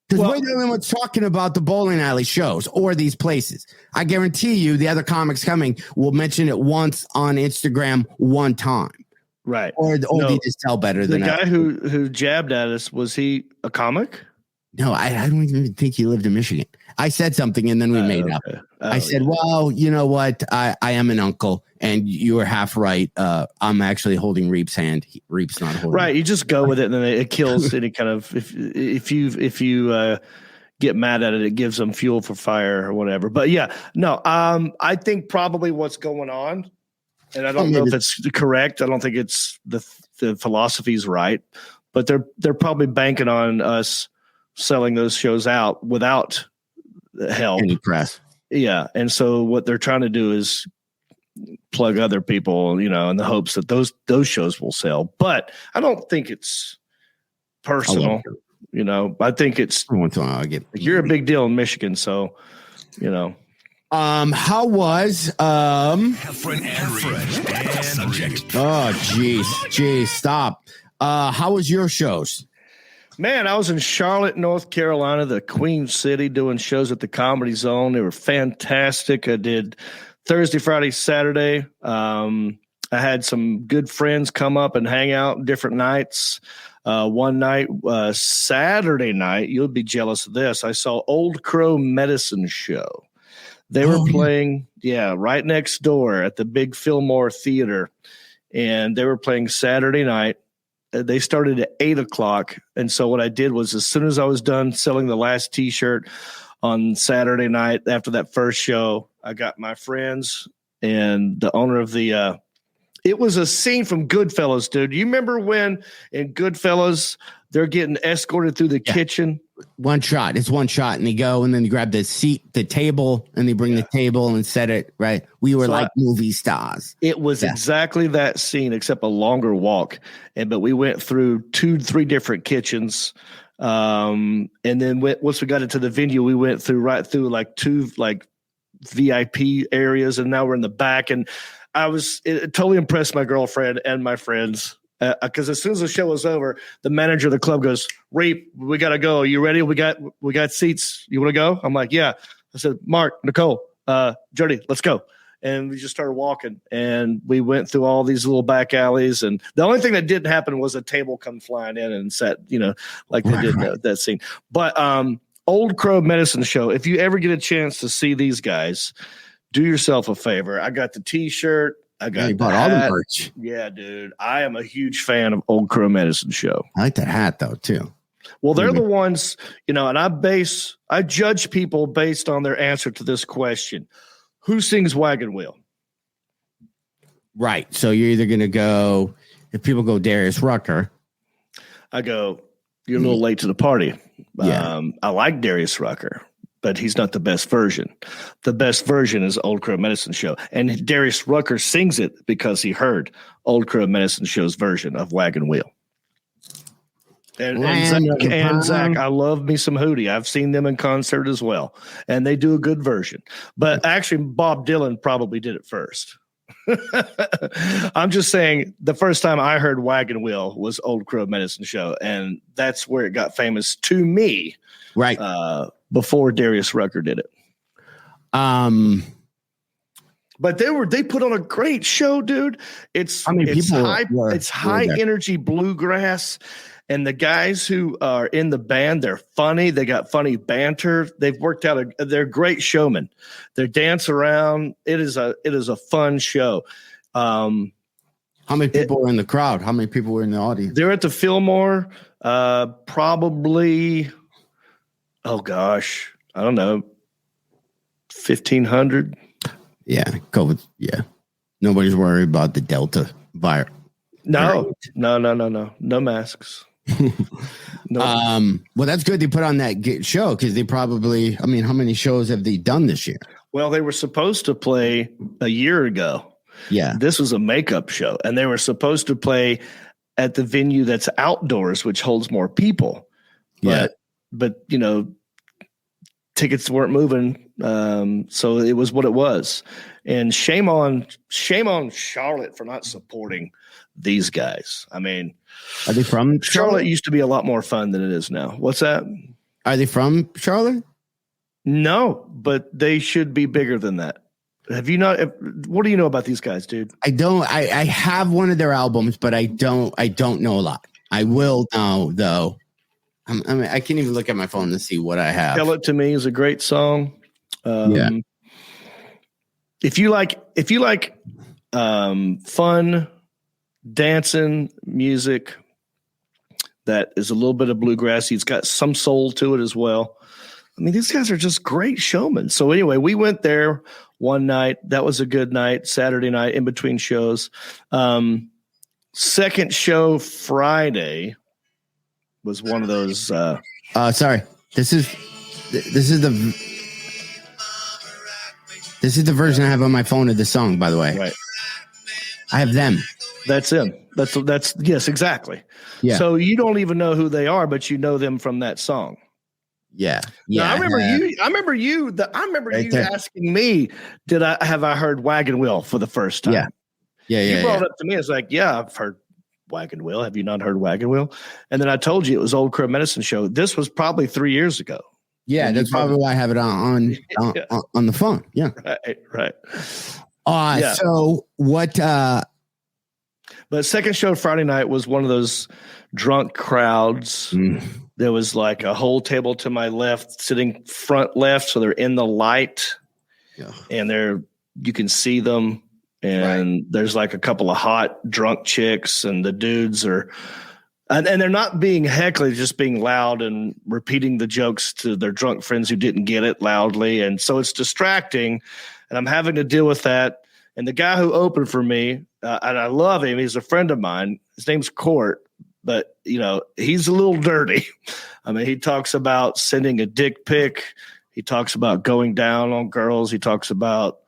Because we're the only ones talking about the bowling alley shows or these places. I guarantee you the other comics coming will mention it once on Instagram one time. Right. Or they just tell better than the guy who jabbed at us, was he a comic? No, I don't even think he lived in Michigan. I said something and then we made up. I said, well, you know what? I am an uncle and you were half right. I'm actually holding Reep's hand. Reep's not holding. Right. You just go with it and then it kills any kind of, if you get mad at it, it gives them fuel for fire or whatever. But yeah, no, I think probably what's going on, and I don't know if it's correct. I don't think it's the philosophy's right, but they're probably banking on us selling those shows out without help. Any press. Yeah. And so what they're trying to do is plug other people, in the hopes that those shows will sell. But I don't think it's personal. I think it's you're a big deal in Michigan, so how was Heffron and subject? Oh geez, stop. How was your shows? Man, I was in Charlotte, North Carolina, the Queen City, doing shows at the Comedy Zone. They were fantastic. I did Thursday, Friday, Saturday. I had some good friends come up and hang out different nights. One night, Saturday night, you'll be jealous of this. I saw Old Crow Medicine Show. They were playing, right next door at the big Fillmore Theater. And they were playing Saturday night. They started at 8:00. And so what I did was, as soon as I was done selling the last T-shirt on Saturday night after that first show, I got my friends and the owner of the it was a scene from Goodfellas, dude. You remember when in Goodfellas they're getting escorted through the kitchen? One shot. It's one shot, and they go, and then you grab the table, and they bring the table and set it right. We were movie stars. It was exactly that scene, except a longer walk. But we went through 2-3 different kitchens. And then once we got into the venue, we went right through like 2 VIP areas, and now we're in the back. And it totally impressed my girlfriend and my friends. because as soon as the show was over, the manager of the club goes, "Reep, we got to go. Are you ready? We got seats. You want to go?" I'm like, "Yeah." I said, "Mark, Nicole, Jody, let's go." And we just started walking, and we went through all these little back alleys. And the only thing that didn't happen was a table come flying in and sat, like they did that scene. But Old Crow Medicine Show, if you ever get a chance to see these guys, do yourself a favor. I got the T-shirt. I got bought all the merch. Yeah, dude. I am a huge fan of Old Crow Medicine Show. I like that hat, though, too. Well, they're the ones, and I judge people based on their answer to this question. Who sings Wagon Wheel? Right. So you're either going to go, if people go Darius Rucker. I go, you're a little late to the party. Yeah. I like Darius Rucker, but he's not the best version. The best version is Old Crow Medicine Show. And Darius Rucker sings it because he heard Old Crow Medicine Show's version of Wagon Wheel. And Zach, I love me some Hootie. I've seen them in concert as well, and they do a good version. But actually, Bob Dylan probably did it first. I'm just saying the first time I heard Wagon Wheel was Old Crow Medicine Show, and that's where it got famous to me. Right. Before Darius Rucker did it. But they put on a great show, dude. It's high energy bluegrass. And the guys who are in the band, they're funny. They got funny banter. They've worked out they're great showmen. They dance around. It is a fun show. How many people were in the crowd? How many people were in the audience? They're at the Fillmore. Probably, oh gosh, I don't know, 1,500. Yeah, COVID. Yeah, nobody's worried about the Delta virus. No masks. No. Well, that's good. They put on that show because they probably. I mean, how many shows have they done this year? Well, they were supposed to play a year ago. Yeah, this was a makeup show, and they were supposed to play at the venue that's outdoors, which holds more people. But tickets weren't moving, so it was what it was. And shame on Charlotte for not supporting these guys. I mean, are they from Charlotte? Used to be a lot more fun than it is now. What's that? Are they from Charlotte? No, but they should be bigger than that. Have you not? What do you know about these guys, dude? I don't. I have one of their albums, but I don't know a lot. I will now, though. I mean, I can't even look at my phone to see what I have. Tell It to Me is a great song. Yeah. If you like fun dancing music that is a little bit of bluegrassy, it's got some soul to it as well. I mean, these guys are just great showmen. So anyway, we went there one night. That was a good night, Saturday night in between shows. Second show Friday was one of those. Sorry, this is the version I have on my phone of the song. By the way, right? I have them. That's him. That's yes, exactly. Yeah. So you don't even know who they are, but you know them from that song. Yeah. Now, I remember you asking me, have I heard Wagon Wheel for the first time? Yeah. You brought it up to me. It's like, yeah, I've heard Wagon Wheel. Have you not heard Wagon Wheel? And then I told you it was Old Crow Medicine Show. This was probably 3 years ago. Yeah, that's probably why I have it on the phone. Yeah. Right. So what? But second show Friday night was one of those drunk crowds. There was like a whole table to my left, sitting front left, so they're in the light, and you can see them. And there's like a couple of hot drunk chicks, and the dudes are, and they're not being heckly, just being loud and repeating the jokes to their drunk friends who didn't get it loudly. And so it's distracting, and I'm having to deal with that. And the guy who opened for me, and I love him, he's a friend of mine. His name's Court, but he's a little dirty. I mean, he talks about sending a dick pic. He talks about going down on girls. He talks about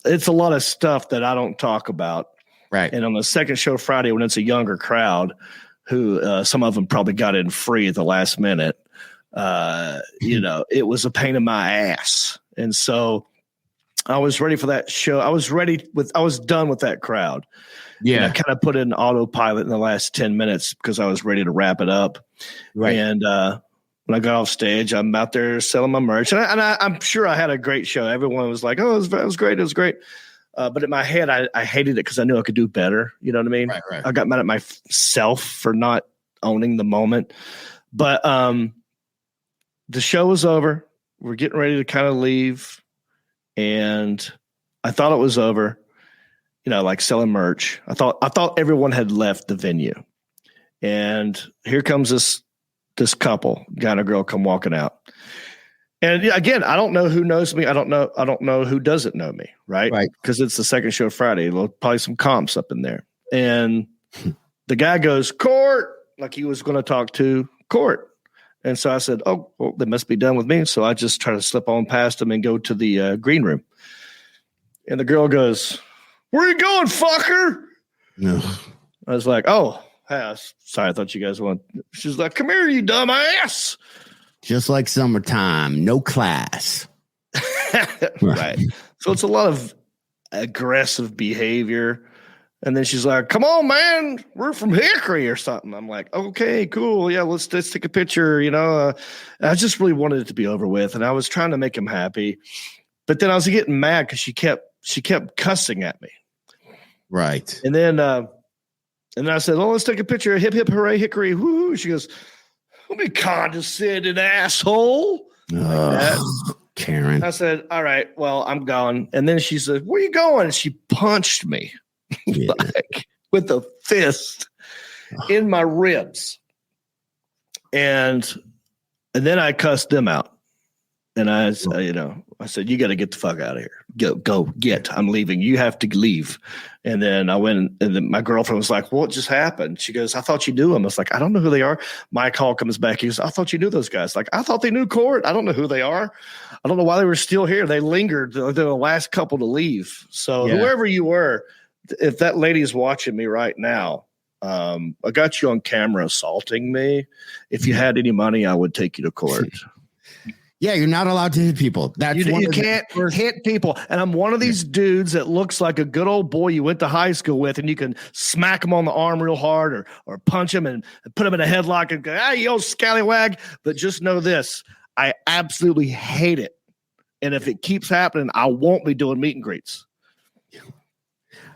it's a lot of stuff that I don't talk about. Right. And on the second show Friday, when it's a younger crowd who some of them probably got in free at the last minute, it was a pain in my ass. And so I was ready for that show. I was done with that crowd. Yeah. And I kind of put it in autopilot in the last 10 minutes because I was ready to wrap it up. Right. And when I got off stage, I'm out there selling my merch. And I'm sure I had a great show. Everyone was like, oh, it was great. It was great. But in my head, I hated it because I knew I could do better. You know what I mean? Right. I got mad at myself for not owning the moment. But the show was over. We're getting ready to kind of leave. And I thought it was over, like selling merch. I thought everyone had left the venue. And here comes this couple, guy and a girl, come walking out. And again, I don't know who knows me. I don't know who doesn't know me, right? Right. Because it's the second show Friday. There'll probably some comps up in there. And the guy goes, Court, like he was going to talk to Court. And so I said, oh, well, they must be done with me. So I just try to slip on past them and go to the green room. And the girl goes, where are you going, fucker? No. I was like, oh, sorry, I thought you guys wanted. She's like, come here, you dumbass. Just like summertime, no class. Right. So it's a lot of aggressive behavior. And then she's like, come on, man, we're from Hickory or something. I'm like, okay, cool. Yeah, let's take a picture. I just really wanted it to be over with. And I was trying to make him happy. But then I was getting mad because she kept cussing at me. Right. And then I said, oh, let's take a picture. Hip, hip, hooray, Hickory. Woo. She goes, don't be condescending, asshole. Like Karen. I said, all right, well, I'm gone. And then she said, where you going? And she punched me. Yeah. Like with a fist in my ribs. And then I cussed them out. And I said, you got to get the fuck out of here. Go get. I'm leaving. You have to leave. And then I went, and then my girlfriend was like, what just happened? She goes, I thought you knew them. I was like, I don't know who they are. My call comes back. He goes, I thought you knew those guys. Like, I thought they knew Court. I don't know who they are. I don't know why they were still here. They lingered. They're the last couple to leave. So whoever you were, if that lady's watching me right now, I got you on camera assaulting me. If you had any money, I would take you to court. Yeah, you're not allowed to hit people. You can't hit people. And I'm one of these dudes that looks like a good old boy you went to high school with, and you can smack him on the arm real hard or punch him and put him in a headlock and go, you old scallywag. But just know this, I absolutely hate it. And if it keeps happening, I won't be doing meet and greets.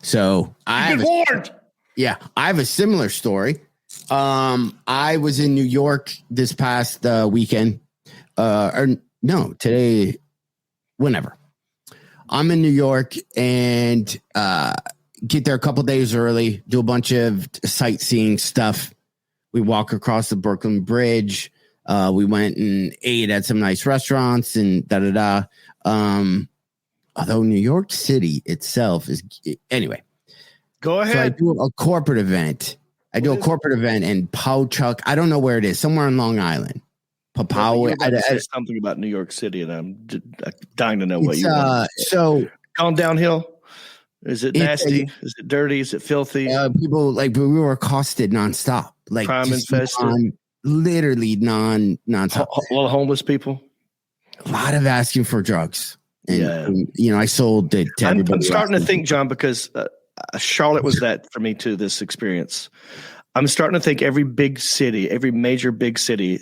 So I have a similar story. I was in New York this past weekend. Today, whenever. I'm in New York and get there a couple days early, do a bunch of sightseeing stuff. We walk across the Brooklyn Bridge. We went and ate at some nice restaurants and da-da-da. Although New York City itself is anyway. Go ahead. So I do a corporate event. In Pauchuck. I don't know where it is. Somewhere on Long Island. Papawa. I say something about New York City, and I'm dying to know what you want. So gone downhill. Is it nasty? Is it dirty? Is it filthy? People we were accosted nonstop. Like crime infested. Literally nonstop. A lot of homeless people. A lot of asking for drugs. And, I sold it to everybody. I'm starting to think, John, because Charlotte was that for me too, this experience. I'm starting to think every major big city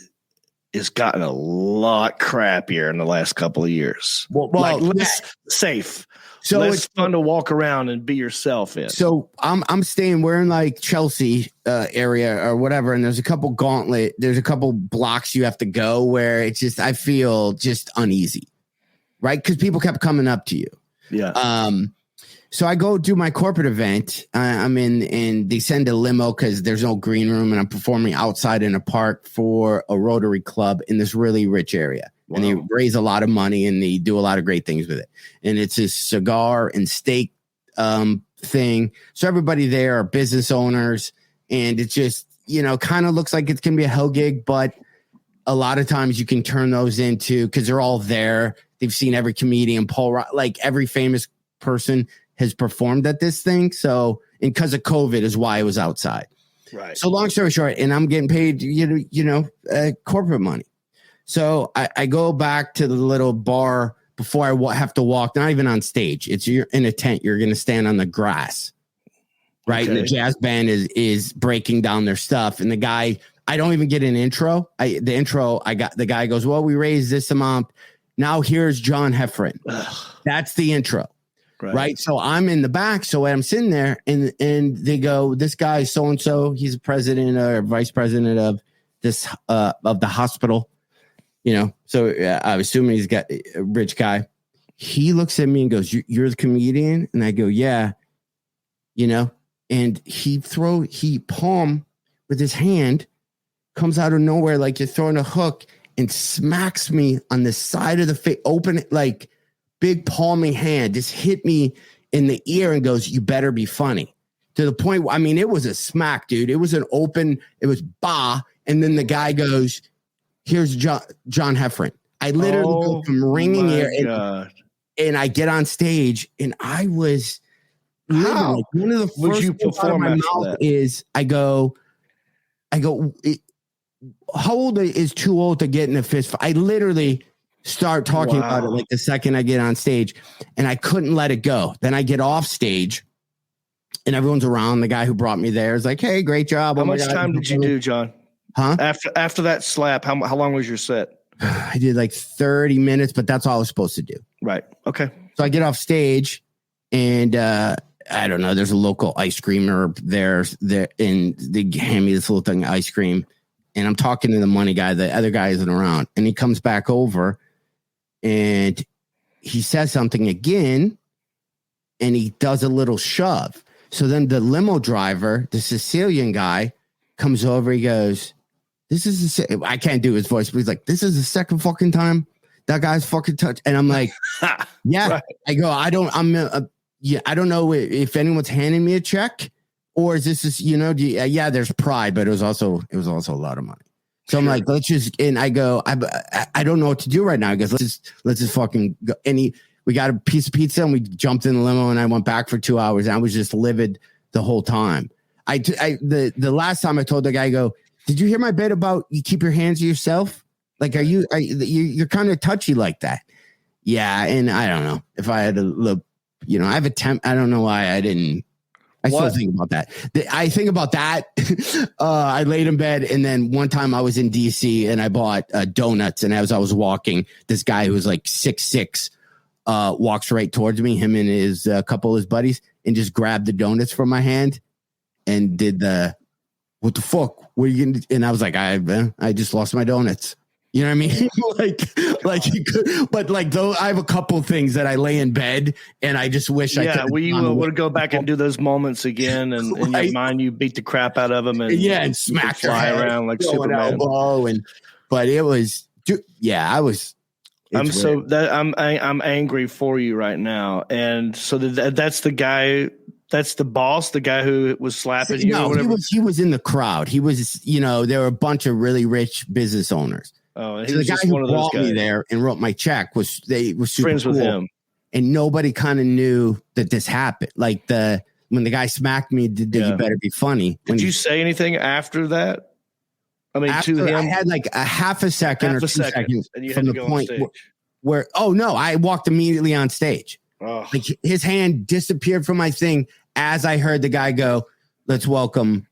has gotten a lot crappier in the last couple of years. Well, less safe. So less fun to walk around and be yourself in. So we're in like Chelsea area or whatever, and there's a couple blocks you have to go where it's just, I feel just uneasy, right? Because people kept coming up to you. Yeah. So I go do my corporate event. I'm in, and they send a limo because there's no green room, and I'm performing outside in a park for a Rotary Club in this really rich area. Wow. And they raise a lot of money, and they do a lot of great things with it. And it's a cigar and steak thing. So everybody there are business owners, and it just, kind of looks like it's going to be a hell gig, but a lot of times you can turn those into, because they're all there. They've seen every comedian, like every famous person has performed at this thing. So, and because of COVID is why it was outside. Right. So long story short, and I'm getting paid, corporate money. So I go back to the little bar before I have to walk, not even on stage. You're in a tent. You're going to stand on the grass, right? Okay. And the jazz band is breaking down their stuff. And the guy, I don't even get an intro. The guy goes, well, we raised this amount. Now here's John Heffron. That's the intro. Right. So I'm in the back. So I'm sitting there and they go, this guy, so-and-so, he's president or vice president of this, of the hospital, So I'm assuming he's got a rich guy. He looks at me and goes, you're the comedian? And I go, yeah, and he palm with his hand comes out of nowhere. Like you're throwing a hook and smacks me on the side of the face, open it like, big palming hand just hit me in the ear and goes, you better be funny. To the point, it was a smack, dude. It was an open, it was bah. And then the guy goes, here's John Heffron. I literally go from ringing ear and I get on stage and I was like, one of the first you perform out of my mouth is I go, how old is too old to get in a fist fight? I literally start talking about it like the second I get on stage, and I couldn't let it go. Then I get off stage and everyone's around. The guy who brought me there is like, hey, great job. How much time did you do, John? Huh? After that slap, how long was your set? I did like 30 minutes, but that's all I was supposed to do. Right. Okay. So I get off stage and I don't know, there's a local ice creamer there and they hand me this little thing of ice cream. And I'm talking to the money guy. The other guy isn't around. And he comes back over and he says something again and he does a little shove. So then the limo driver, the Sicilian guy, comes over. He goes, I can't do his voice, but he's like, this is the second fucking time that guy's fucking touched. And I'm like, yeah. Right. I go, I don't know if anyone's handing me a check. Or is this, there's pride, but it was also a lot of money. So I'm like, and I go, I don't know what to do right now. I guess let's just fucking go. And we got a piece of pizza and we jumped in the limo and I went back for 2 hours. And I was just livid the whole time. The last time I told the guy, I go, did you hear my bit about you keep your hands to yourself? Like, you're kind of touchy like that. Yeah. And I don't know if I had to look, I have a temp. I don't know why I didn't. Still think about that. I think about that. I laid in bed, and then one time I was in DC and I bought donuts. And as I was walking, this guy who was like 6'6" walks right towards me, him and his couple of his buddies, and just grabbed the donuts from my hand and did what the fuck? What are you gonna do? And I was like, I just lost my donuts. You know what I mean? like you could, but like though I have a couple of things that I lay in bed and I just wish I could. Yeah, we would go back and do those moments again, and in your mind you beat the crap out of them, and smack fly around like Superman. But it was, I'm angry for you right now, and so that's the guy. That's the boss, the guy who was slapping you. No, he was in the crowd. He was, there were a bunch of really rich business owners. Oh, and so the guy who brought me there and wrote my check was super friends with him, and nobody kind of knew that this happened. Like when the guy smacked me, did you better be funny? Did you say anything after that? I mean, to him, I had like a half a second or 2 seconds from the point where I walked immediately on stage. Oh. Like his hand disappeared from my thing as I heard the guy go, "Let's welcome."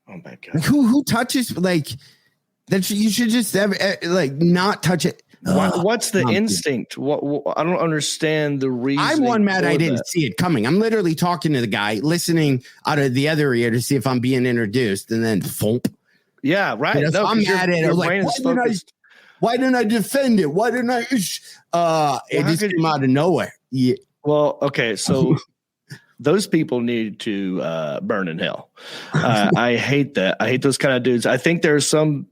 Oh my God! Like, who touches like that? You should just not touch it. What's the instinct? What I don't understand the reason. I'm mad I didn't see it coming. I'm literally talking to the guy, listening out of the other ear to see if I'm being introduced, and then thump. Yeah, right. No, I'm mad at it. Like, why didn't I defend it? Why didn't I? It just came out of nowhere. Yeah. Well, okay, so those people need to burn in hell. I hate that. I hate those kind of dudes. I think there's some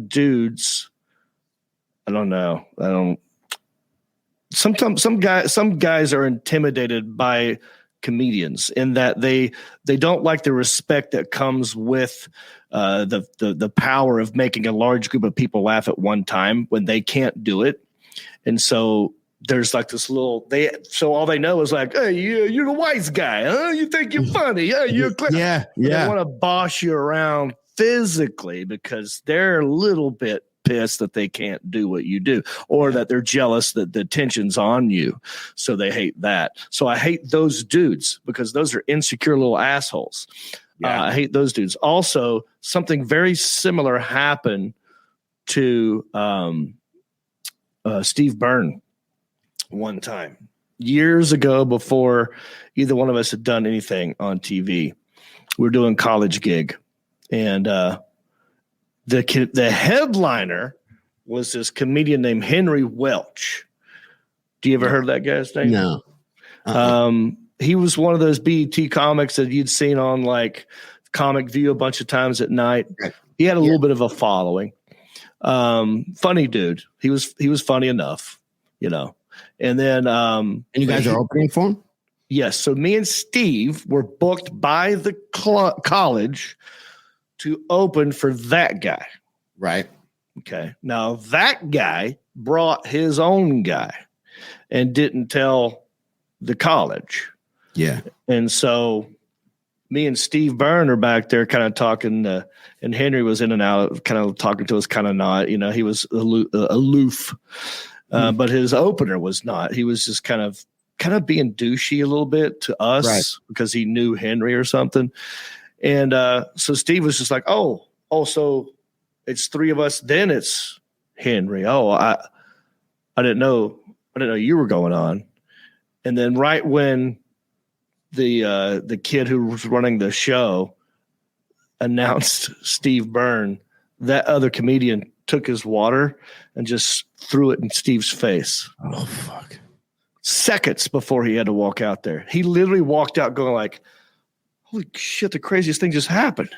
dudes. I don't know. Sometimes some guys are intimidated by comedians in that they don't like the respect that comes with the power of making a large group of people laugh at one time when they can't do it. And so there's like this so all they know is like, hey, you're the wise guy, huh? You think you're funny. Yeah, you're clever. Yeah. They want to boss you around physically because they're a little bit pissed that they can't do what you do, or that they're jealous that the attention's on you. So they hate that. So I hate those dudes because those are insecure little assholes. Yeah. I hate those dudes. Also, something very similar happened to Steve Byrne one time years ago before either one of us had done anything on TV. We were doing college gig, and the headliner was this comedian named Henry Welch. Do you ever heard of that guy's name? No. He was one of those BET comics that you'd seen on like Comic View a bunch of times at night. He had a little bit of a following. Funny dude. He was funny enough, you know. And then And you guys are opening for him? yes. So me and Steve were booked by the college to open for that guy. Right. Okay. Now that guy brought his own guy and didn't tell the college. Yeah. And so me and Steve Byrne are back there kind of talking, and Henry was in and out, kind of talking to us, kind of not, you know, he was aloof, but his opener was not. He was just kind of being douchey a little bit to us because he knew Henry or something. And so Steve was just like, oh, so it's three of us. Then it's Henry. Oh, I didn't know you were going on. And then right when the kid who was running the show announced Steve Byrne, that other comedian took his water and just threw it in Steve's face. Oh, fuck. Seconds before he had to walk out there. He literally walked out going like, holy shit, the craziest thing just happened.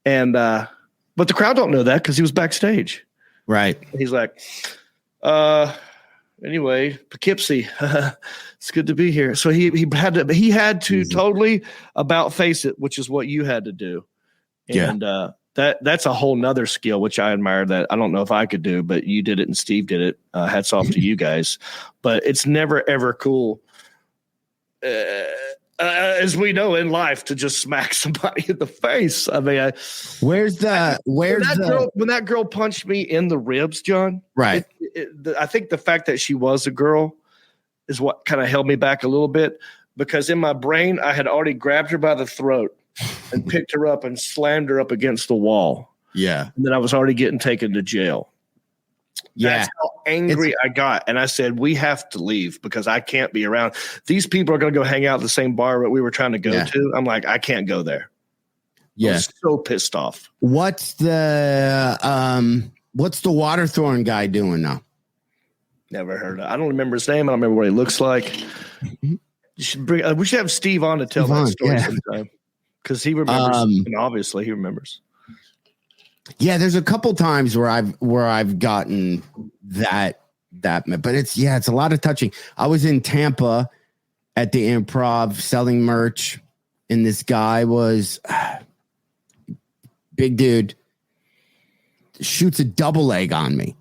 And but the crowd don't know that because he was backstage. Right. And he's like, anyway, Poughkeepsie, it's good to be here. So he had to totally about face it, which is what you had to do. And that's a whole nother skill, which I admire that I don't know if I could do, but you did it and Steve did it. Hats off to you guys. But it's never, ever cool, as we know in life, to just smack somebody in the face. I mean, when that girl punched me in the ribs, John, right. I think the fact that she was a girl is what kind of held me back a little bit, because in my brain, I had already grabbed her by the throat and picked her up and slammed her up against the wall. Yeah. And then I was already getting taken to jail. Yeah. That's how angry I got. And I said, we have to leave because I can't be around. These people are going to go hang out at the same bar that we were trying to go to. I'm like, I can't go there. Yeah. I was so pissed off. What's the water throwing guy doing now? Never heard of it. I don't remember his name. I don't remember what he looks like. You should we should have Steve on to tell that story sometime. Because he remembers, and obviously he remembers. Yeah, there's a couple times where I've gotten that, but it's a lot of touching. I was in Tampa at the Improv selling merch, and this guy was big dude, shoots a double leg on me.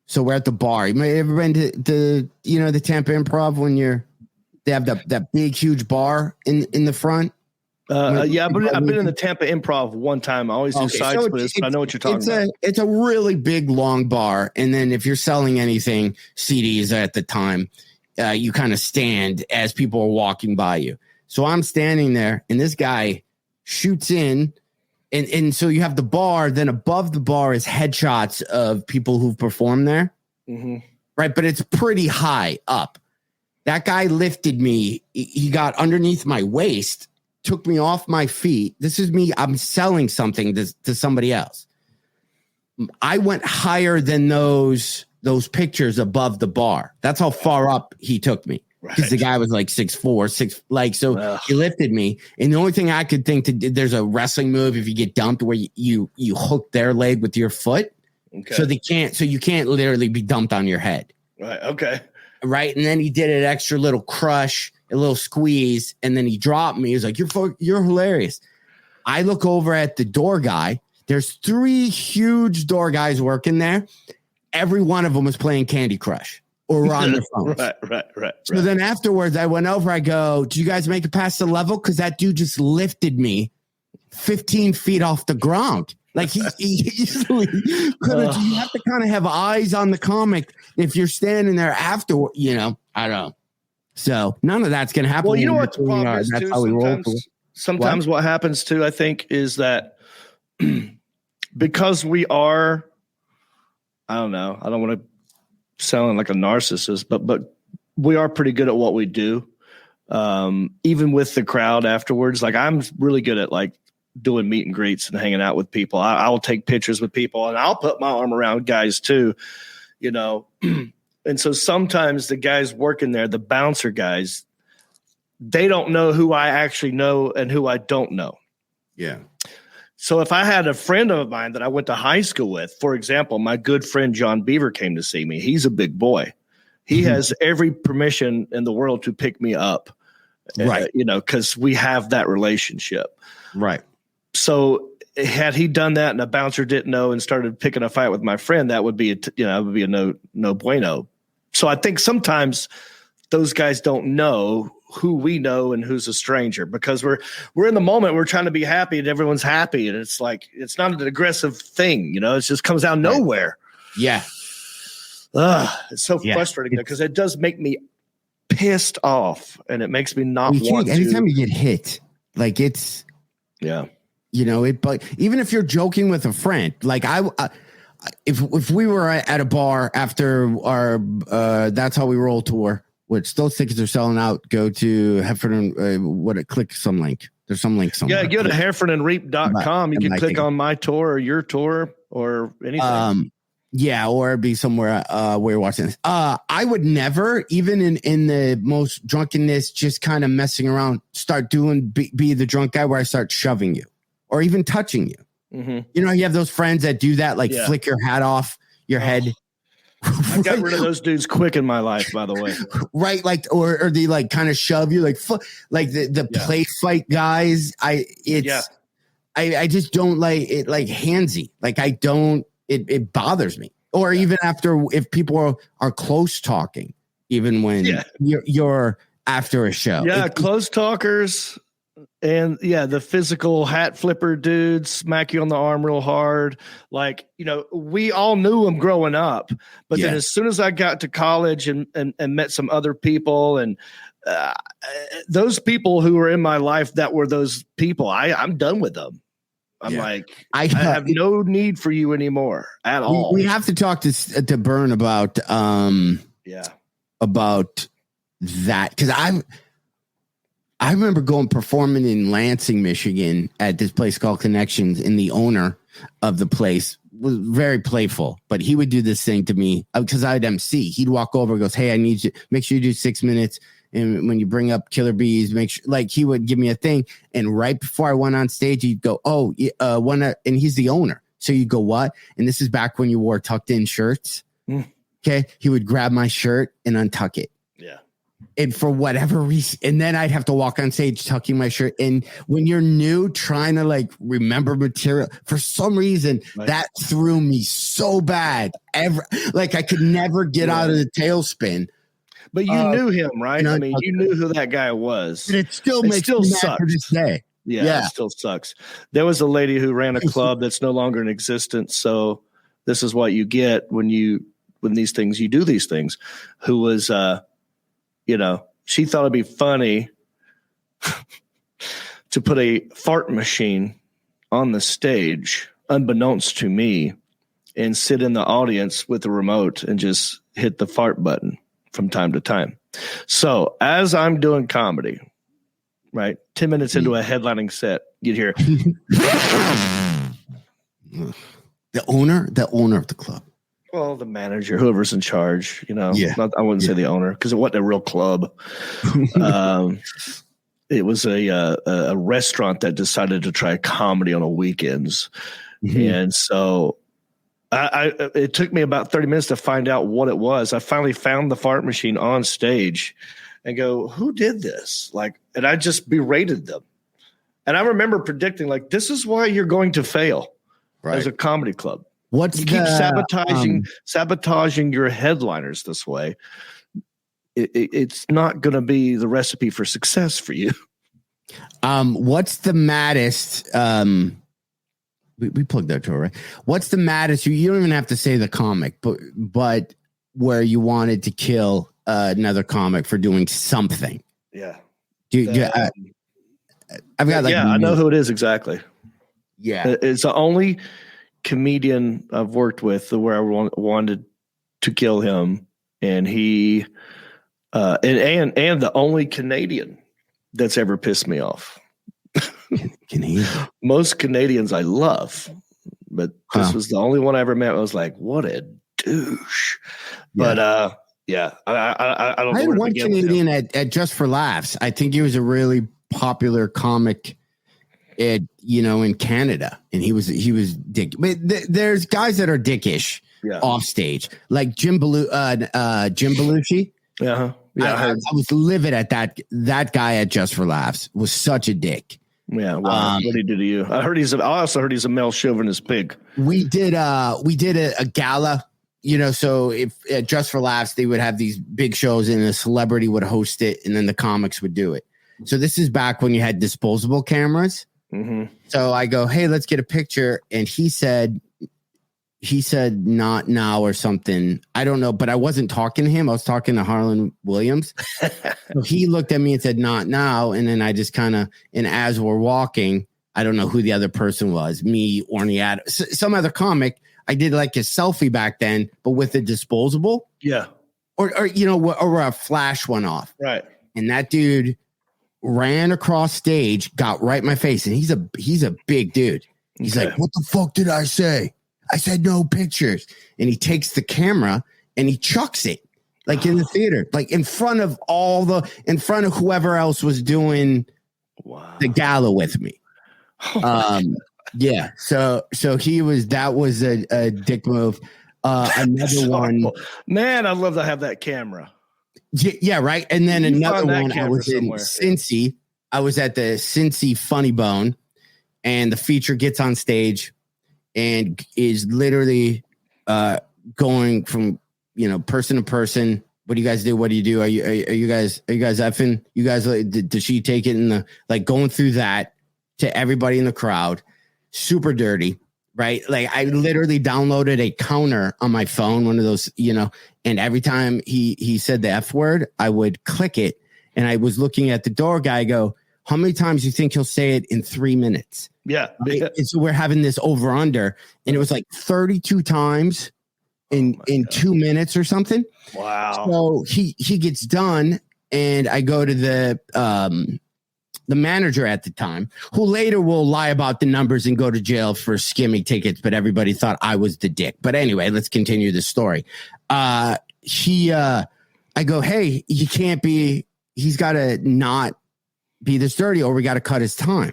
So we're at the bar. You may ever been to the Tampa Improv when they have that big huge bar in the front. I've been in the Tampa Improv one time. I always do side splits, but I know what you're talking about. It's a really big, long bar. And then if you're selling anything, CDs at the time, you kind of stand as people are walking by you. So I'm standing there, and this guy shoots in. And so you have the bar. Then above the bar is headshots of people who've performed there. Mm-hmm. Right. But it's pretty high up. That guy lifted me. He got underneath my waist, took me off my feet. This is me. I'm selling something to somebody else. I went higher than those pictures above the bar. That's how far up he took me. Because the guy was like 6'4", 6 like so. He lifted me, and the only thing I could think there's a wrestling move if you get dumped where you hook their leg with your foot, so you can't literally be dumped on your head. Right. Okay. Right, and then he did an extra little crush, a little squeeze, and then he dropped me. He was like, "You're hilarious." I look over at the door guy. There's 3 huge door guys working there. Every one of them was playing Candy Crush or on their phones. Right. So then afterwards, I went over. I go, "Do you guys make it past the level?" Because that dude just lifted me 15 feet off the ground. Like he easily could have. You have to kind of have eyes on the comic if you're standing there after. You know, I don't know. So none of that's gonna happen. Well, you know what the problem is that's too. how we roll. Sometimes what happens too, I think, is that because we are, I don't know, I don't want to sound like a narcissist, but we are pretty good at what we do. Even with the crowd afterwards, like I'm really good at like doing meet and greets and hanging out with people. I will take pictures with people and I'll put my arm around guys too, you know. And so sometimes the guys working there, the bouncer guys, they don't know who I actually know and who I don't know. Yeah. So if I had a friend of mine that I went to high school with, for example, my good friend John Beaver came to see me. He's a big boy. He has every permission in the world to pick me up, right? You know, because we have that relationship, right? So had he done that and a bouncer didn't know and started picking a fight with my friend, that would be a no bueno. So I think sometimes those guys don't know who we know and who's a stranger because we're in the moment. We're trying to be happy and everyone's happy, and it's like it's not an aggressive thing, you know. It just comes out of nowhere. Yeah. It's so frustrating because it does make me pissed off, and it makes me not want to. Anytime you get hit, like it's, you know, it. But even if you're joking with a friend, like if we were at a bar after our That's How We Roll tour, which those tickets are selling out, go to Heffron. Click some link. There's some link somewhere. Yeah, go to heffronandreep.com. You can click on my tour or your tour or anything. Yeah, or it'd be somewhere where you're watching this. I would never, even in the most drunkenness, just kind of messing around, start doing be the drunk guy where I start shoving you or even touching you. Mm-hmm. You know, you have those friends that do that, like flick your hat off your head. I got rid of those dudes quick in my life, by the way. Right, like or they like kind of shove you, like the play fight guys. I just don't like it, like handsy. Like I don't. It bothers me. Or even after, if people are close talking, even when you're after a show. Yeah, close talkers and the physical hat flipper dudes smack you on the arm real hard. Like, you know, we all knew them growing up, but then as soon as I got to college and met some other people and those people who were in my life that were those people, I'm done with them. I'm like, I have no need for you anymore at all. We have to talk to Byrne about about that, because I remember performing in Lansing, Michigan at this place called Connections, and the owner of the place was very playful, but he would do this thing to me because I'd MC. He'd walk over and goes, "Hey, I need you, make sure you do 6 minutes. And when you bring up Killer Bees, make sure," like he would give me a thing. And right before I went on stage, he'd go, "Oh, and he's the owner." So you go, "What?" And this is back when you wore tucked in shirts. Okay. He would grab my shirt and untuck it. Yeah. And for whatever reason, and then I'd have to walk on stage tucking my shirt. And when you're new, trying to like remember material, for some reason, that threw me so bad. Like I could never get out of the tailspin. But you knew him, right? I mean, you knew who that guy was. But it still makes me mad to this day. Yeah, it still sucks. There was a lady who ran a club that's no longer in existence. So this is what you get when you do these things. Who was, she thought it'd be funny to put a fart machine on the stage, unbeknownst to me, and sit in the audience with the remote and just hit the fart button from time to time. So as I'm doing comedy, right, 10 minutes into a headlining set, you'd hear the owner of the club. Well, the manager, whoever's in charge, I wouldn't say the owner because it wasn't a real club. It was a restaurant that decided to try comedy on the weekends. Mm-hmm. And so it took me about 30 minutes to find out what it was. I finally found the fart machine on stage and go, who did this? And I just berated them. And I remember predicting, this is why you're going to fail as a comedy club. You keep sabotaging your headliners this way. It's not going to be the recipe for success for you. What's the maddest We plugged that tour, right? What's the maddest you don't even have to say the comic, but where you wanted to kill another comic for doing something? Yeah. I've got I know who it is exactly. Yeah. It's the only comedian I've worked with where I wanted to kill him, and he and the only Canadian that's ever pissed me off. Canadian. Most Canadians I love, but this was the only one I ever met. I was like, what a douche. But I don't know. I had one Canadian at Just for Laughs. I think he was a really popular comic in Canada, and he was dick. But there's guys that are dickish off stage, like Jim Belushi. Yeah. I was livid at that guy at Just for Laughs. Was such a dick. Yeah, wow. What did he do to you? I also heard he's a male chauvinist pig. We did a gala, so if at Just for Laughs, they would have these big shows and a celebrity would host it and then the comics would do it. So this is back when you had disposable cameras. Mm-hmm. So I go, hey, let's get a picture. And he said not now or something. I don't know, but I wasn't talking to him. I was talking to Harlan Williams. So he looked at me and said, not now. And then I just and as we're walking, I don't know who the other person was, me, Orny Adams, some other comic. I did like a selfie back then, but with a disposable. Yeah. Or a flash went off. Right. And that dude ran across stage, got right in my face. And he's a big dude. He's like, what the fuck did I say? I said no pictures. And he takes the camera and he chucks it like in the theater, like in front of whoever else was doing the gala with me. Yeah. So that was a dick move. Another one, man, I'd love to have that camera. Yeah. Right. And then another one, I was in Cincy. I was at the Cincy Funny Bone, and the feature gets on stage and is literally going from person to person. What do you guys do? What do you do? Are you guys effing? You guys, does she take it in the going through that to everybody in the crowd? Super dirty, right? Like I literally downloaded a counter on my phone, one of those, and every time he said the F word, I would click it, and I was looking at the door guy. Go, how many times do you think he'll say it in 3 minutes? Yeah. Right? And so we're having this over under, and it was like 32 times in 2 minutes or something. Wow. So he gets done, and I go to the manager at the time, who later will lie about the numbers and go to jail for skimming tickets, but everybody thought I was the dick. But anyway, let's continue the story. I go, hey, you can't be, he's got to not be this dirty, or we got to cut his time.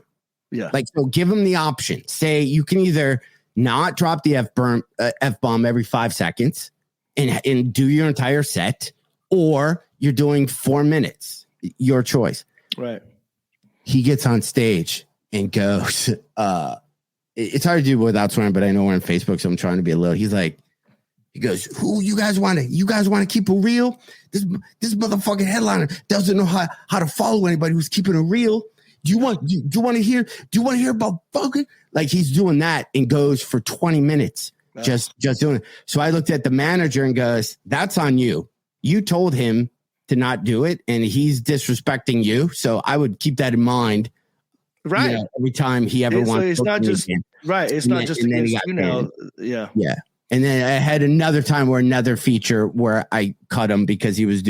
Yeah. So give him the option. Say you can either not drop the F-bomb every 5 seconds and do your entire set, or you're doing 4 minutes. Your choice. Right. He gets on stage and goes, it's hard to do without swearing, but I know we're on Facebook, so I'm trying to be a little. He goes, who you guys want to keep it real? This motherfucking headliner doesn't know how to follow anybody who's keeping it real. Do you want to hear about fucking? Like he's doing that and goes for 20 minutes, just doing it. So I looked at the manager and goes, that's on you. You told him to not do it, and he's disrespecting you. So I would keep that in mind. Right. Every time he ever wants. It's not just right. It's not just against Yeah. Yeah. And then I had another time where another feature where I cut him because he was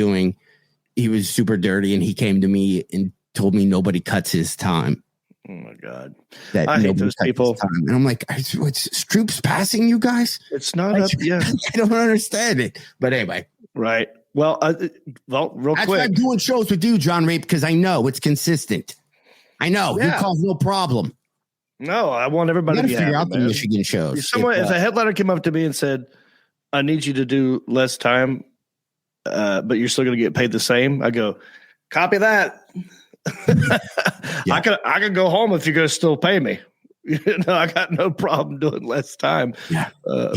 super dirty, and he came to me and told me nobody cuts his time. Oh my God. I hate those people. And I'm like, what's troops passing you guys? It's not up. Yeah. I don't understand it. But anyway. Right. Well, real That's quick. why I'm doing shows with you, John Reep, because I know it's consistent. I know you cause no problem. No, I want everybody to figure out the Michigan shows. If a headliner came up to me and said, I need you to do less time, but you're still going to get paid the same, I go, copy that. I could go home if you're going to still pay me. I got no problem doing less time. Yeah. For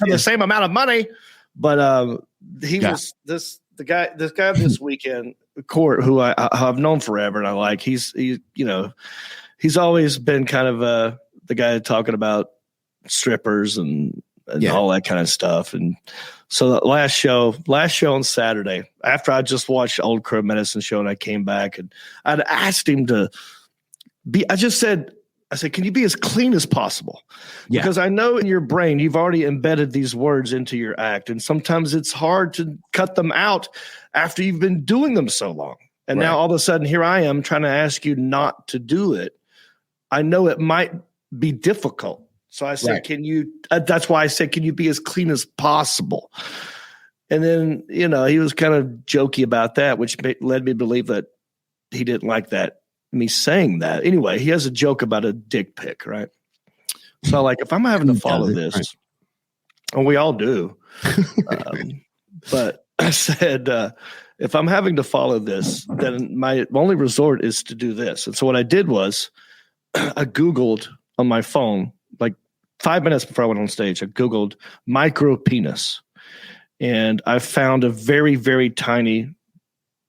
the same amount of money. But was this guy this weekend, Court, who I've known forever, and I like. He's always been kind of the guy talking about strippers and all that kind of stuff. And so the last show on Saturday, after I just watched Old Crow Medicine Show and I came back and I'd asked him to be, I said, can you be as clean as possible? Yeah. Because I know in your brain, you've already embedded these words into your act. And sometimes it's hard to cut them out after you've been doing them so long. And now all of a sudden here I am trying to ask you not to do it. I know it might be difficult. So I said, can you, that's why I said, can you be as clean as possible? And then, he was kind of jokey about that, which led me to believe that he didn't like that, me saying that. Anyway, he has a joke about a dick pic, right? So if I'm having to follow this, and we all do, but I said, if I'm having to follow this, then my only resort is to do this. And so what I did was I Googled on my phone, 5 minutes before I went on stage, I Googled micro penis, and I found a very, very tiny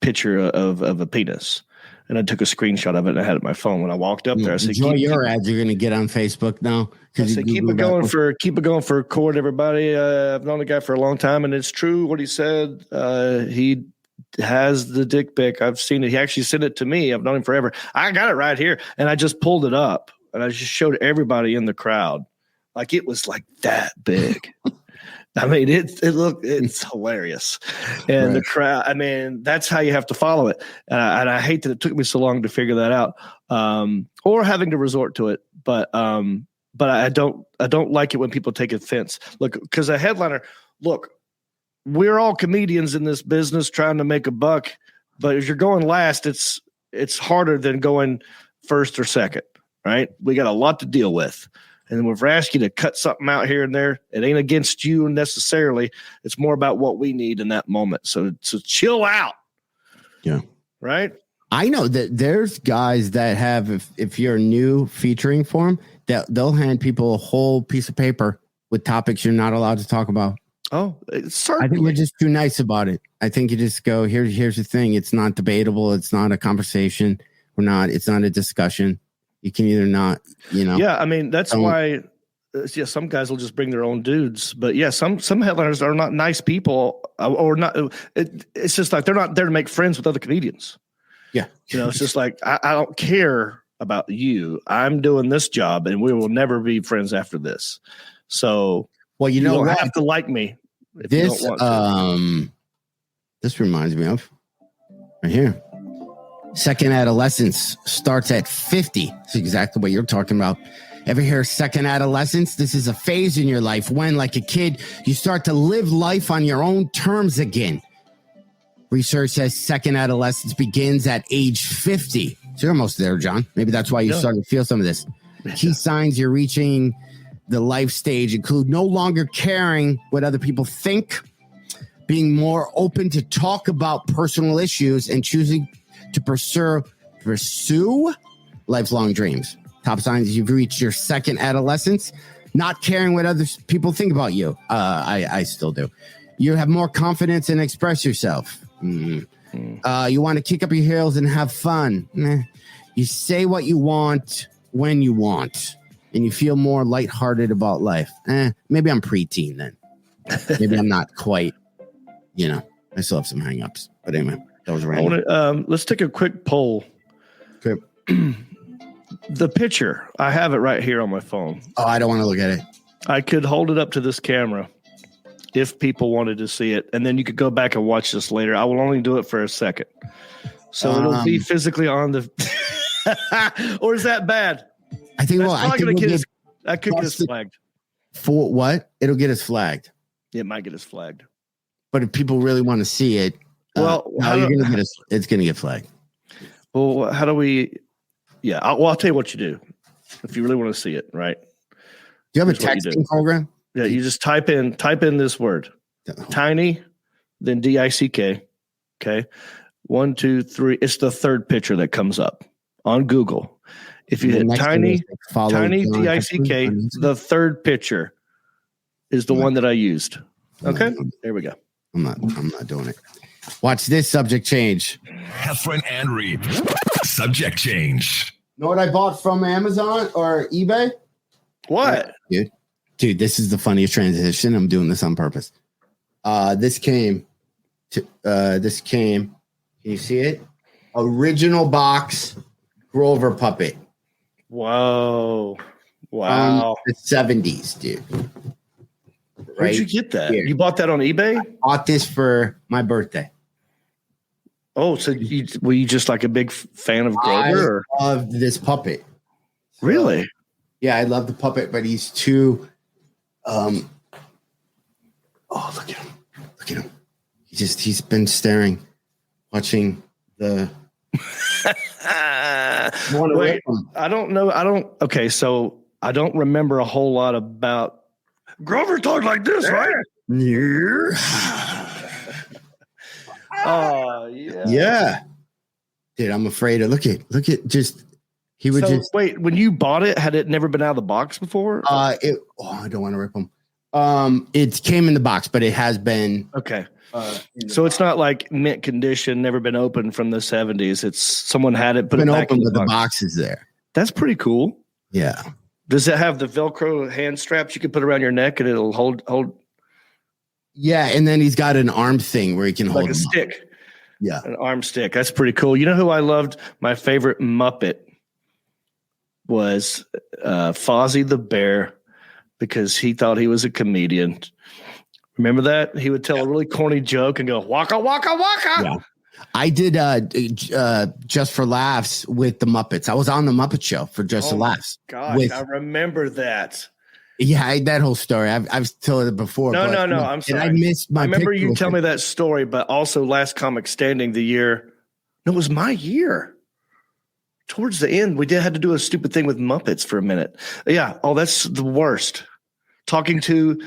picture of a penis. And I took a screenshot of it and I had it on my phone. When I walked up there, I said, enjoy your ads you're going to get on Facebook now. I said, keep it going for a court, everybody. I've known the guy for a long time, and it's true what he said. He has the dick pic. I've seen it. He actually sent it to me. I've known him forever. I got it right here. And I just pulled it up and I just showed everybody in the crowd. It was that big. I mean, it's hilarious. And the crowd, that's how you have to follow it. And I hate that it took me so long to figure that out, or having to resort to it. But I don't like it when people take offense. Look, because a headliner, we're all comedians in this business trying to make a buck. But if you're going last, it's harder than going first or second, right? We got a lot to deal with. And if we're asking you to cut something out here and there, it ain't against you necessarily. It's more about what we need in that moment. So chill out. Yeah. Right? I know that there's guys that have, if you're new featuring for them, they'll hand people a whole piece of paper with topics you're not allowed to talk about. Oh, certainly. I think we're just too nice about it. I think you just go, here's the thing. It's not debatable. It's not a conversation. It's not a discussion. You can either not, Yeah, that's why. Some guys will just bring their own dudes, but some headliners are not nice people, or not. It's just they're not there to make friends with other comedians. Yeah, it's just I don't care about you. I'm doing this job, and we will never be friends after this. So, you don't have to like me. If this you don't want to. This reminds me of right here. Second adolescence starts at 50. It's exactly what you're talking about. Ever hear second adolescence? This is a phase in your life when, like a kid, you start to live life on your own terms again. Research says second adolescence begins at age 50. So you're almost there, John. Maybe that's why you're starting to feel some of this. Key signs you're reaching the life stage include no longer caring what other people think, being more open to talk about personal issues, and choosing to pursue lifelong dreams. Top signs you've reached your second adolescence, not caring what other people think about you. I still do. You have more confidence and express yourself. You want to kick up your heels and have fun. You say what you want when you want, and you feel more lighthearted about life. Maybe I'm preteen then. Maybe I'm not quite, I still have some hangups. But anyway. That was random. Let's take a quick poll. Okay. The picture, I have it right here on my phone. Oh, I don't want to look at it. I could hold it up to this camera if people wanted to see it, and then you could go back and watch this later. I will only do it for a second. So it'll be physically on the... Or is that bad? I think, I could get us flagged. For what? It'll get us flagged. It might get us flagged. But if people really want to see it, it's going to get flagged. Well, how do we? Yeah, I'll tell you what you do if you really want to see it. Right? Do you have a texting program? Yeah, you just type in this word, tiny, then DICK. Okay, 1, 2, 3. It's the third picture that comes up on Google. If you hit tiny DICK, the third picture is the one that I used. Okay, there we go. I'm not doing it. Watch this subject change. Heffron and Reep. Subject change. Know what I bought from Amazon or eBay? What? Dude, this is the funniest transition. I'm doing this on purpose. This came. Can you see it? Original box Grover puppet. Whoa. Wow. The 70s, dude. Where'd you get that? Here. You bought that on eBay? I bought this for my birthday. Oh, so were you just like a big fan of Grover? I love this puppet. Really? Yeah, I love the puppet, but he's too. Oh, look at him! Look at him! He's been staring, watching the. Wait, I don't know. Okay, so I don't remember a whole lot about Grover. Talk like this, right? Oh yeah. Yeah, dude, I'm afraid of look at just he would just wait. When you bought it, had it never been out of the box before? I don't want to rip them. It came in the box, but it has been okay. So it's not like mint condition, never been opened from the 70s. It's someone had it, put it back open, in but the box is there. That's pretty cool. Yeah. Does it have the Velcro hand straps you can put around your neck and it'll hold? Yeah, and then he's got an arm thing where he can hold like a stick. Up. Yeah, an arm stick. That's pretty cool. You know who I loved? My favorite Muppet was Fozzie the Bear because he thought he was a comedian. Remember that? He would tell a really corny joke and go, waka, waka, waka. Yeah. I did Just for Laughs with the Muppets. I was on the Muppet Show for Just for Laughs. God, I remember that. Yeah, that whole story. I've told it before. No. I'm sorry. I missed my. I remember you tell me that story, but also Last Comic Standing the year. No, it was my year. Towards the end, we had to do a stupid thing with Muppets for a minute. Yeah. Oh, that's the worst. Talking to,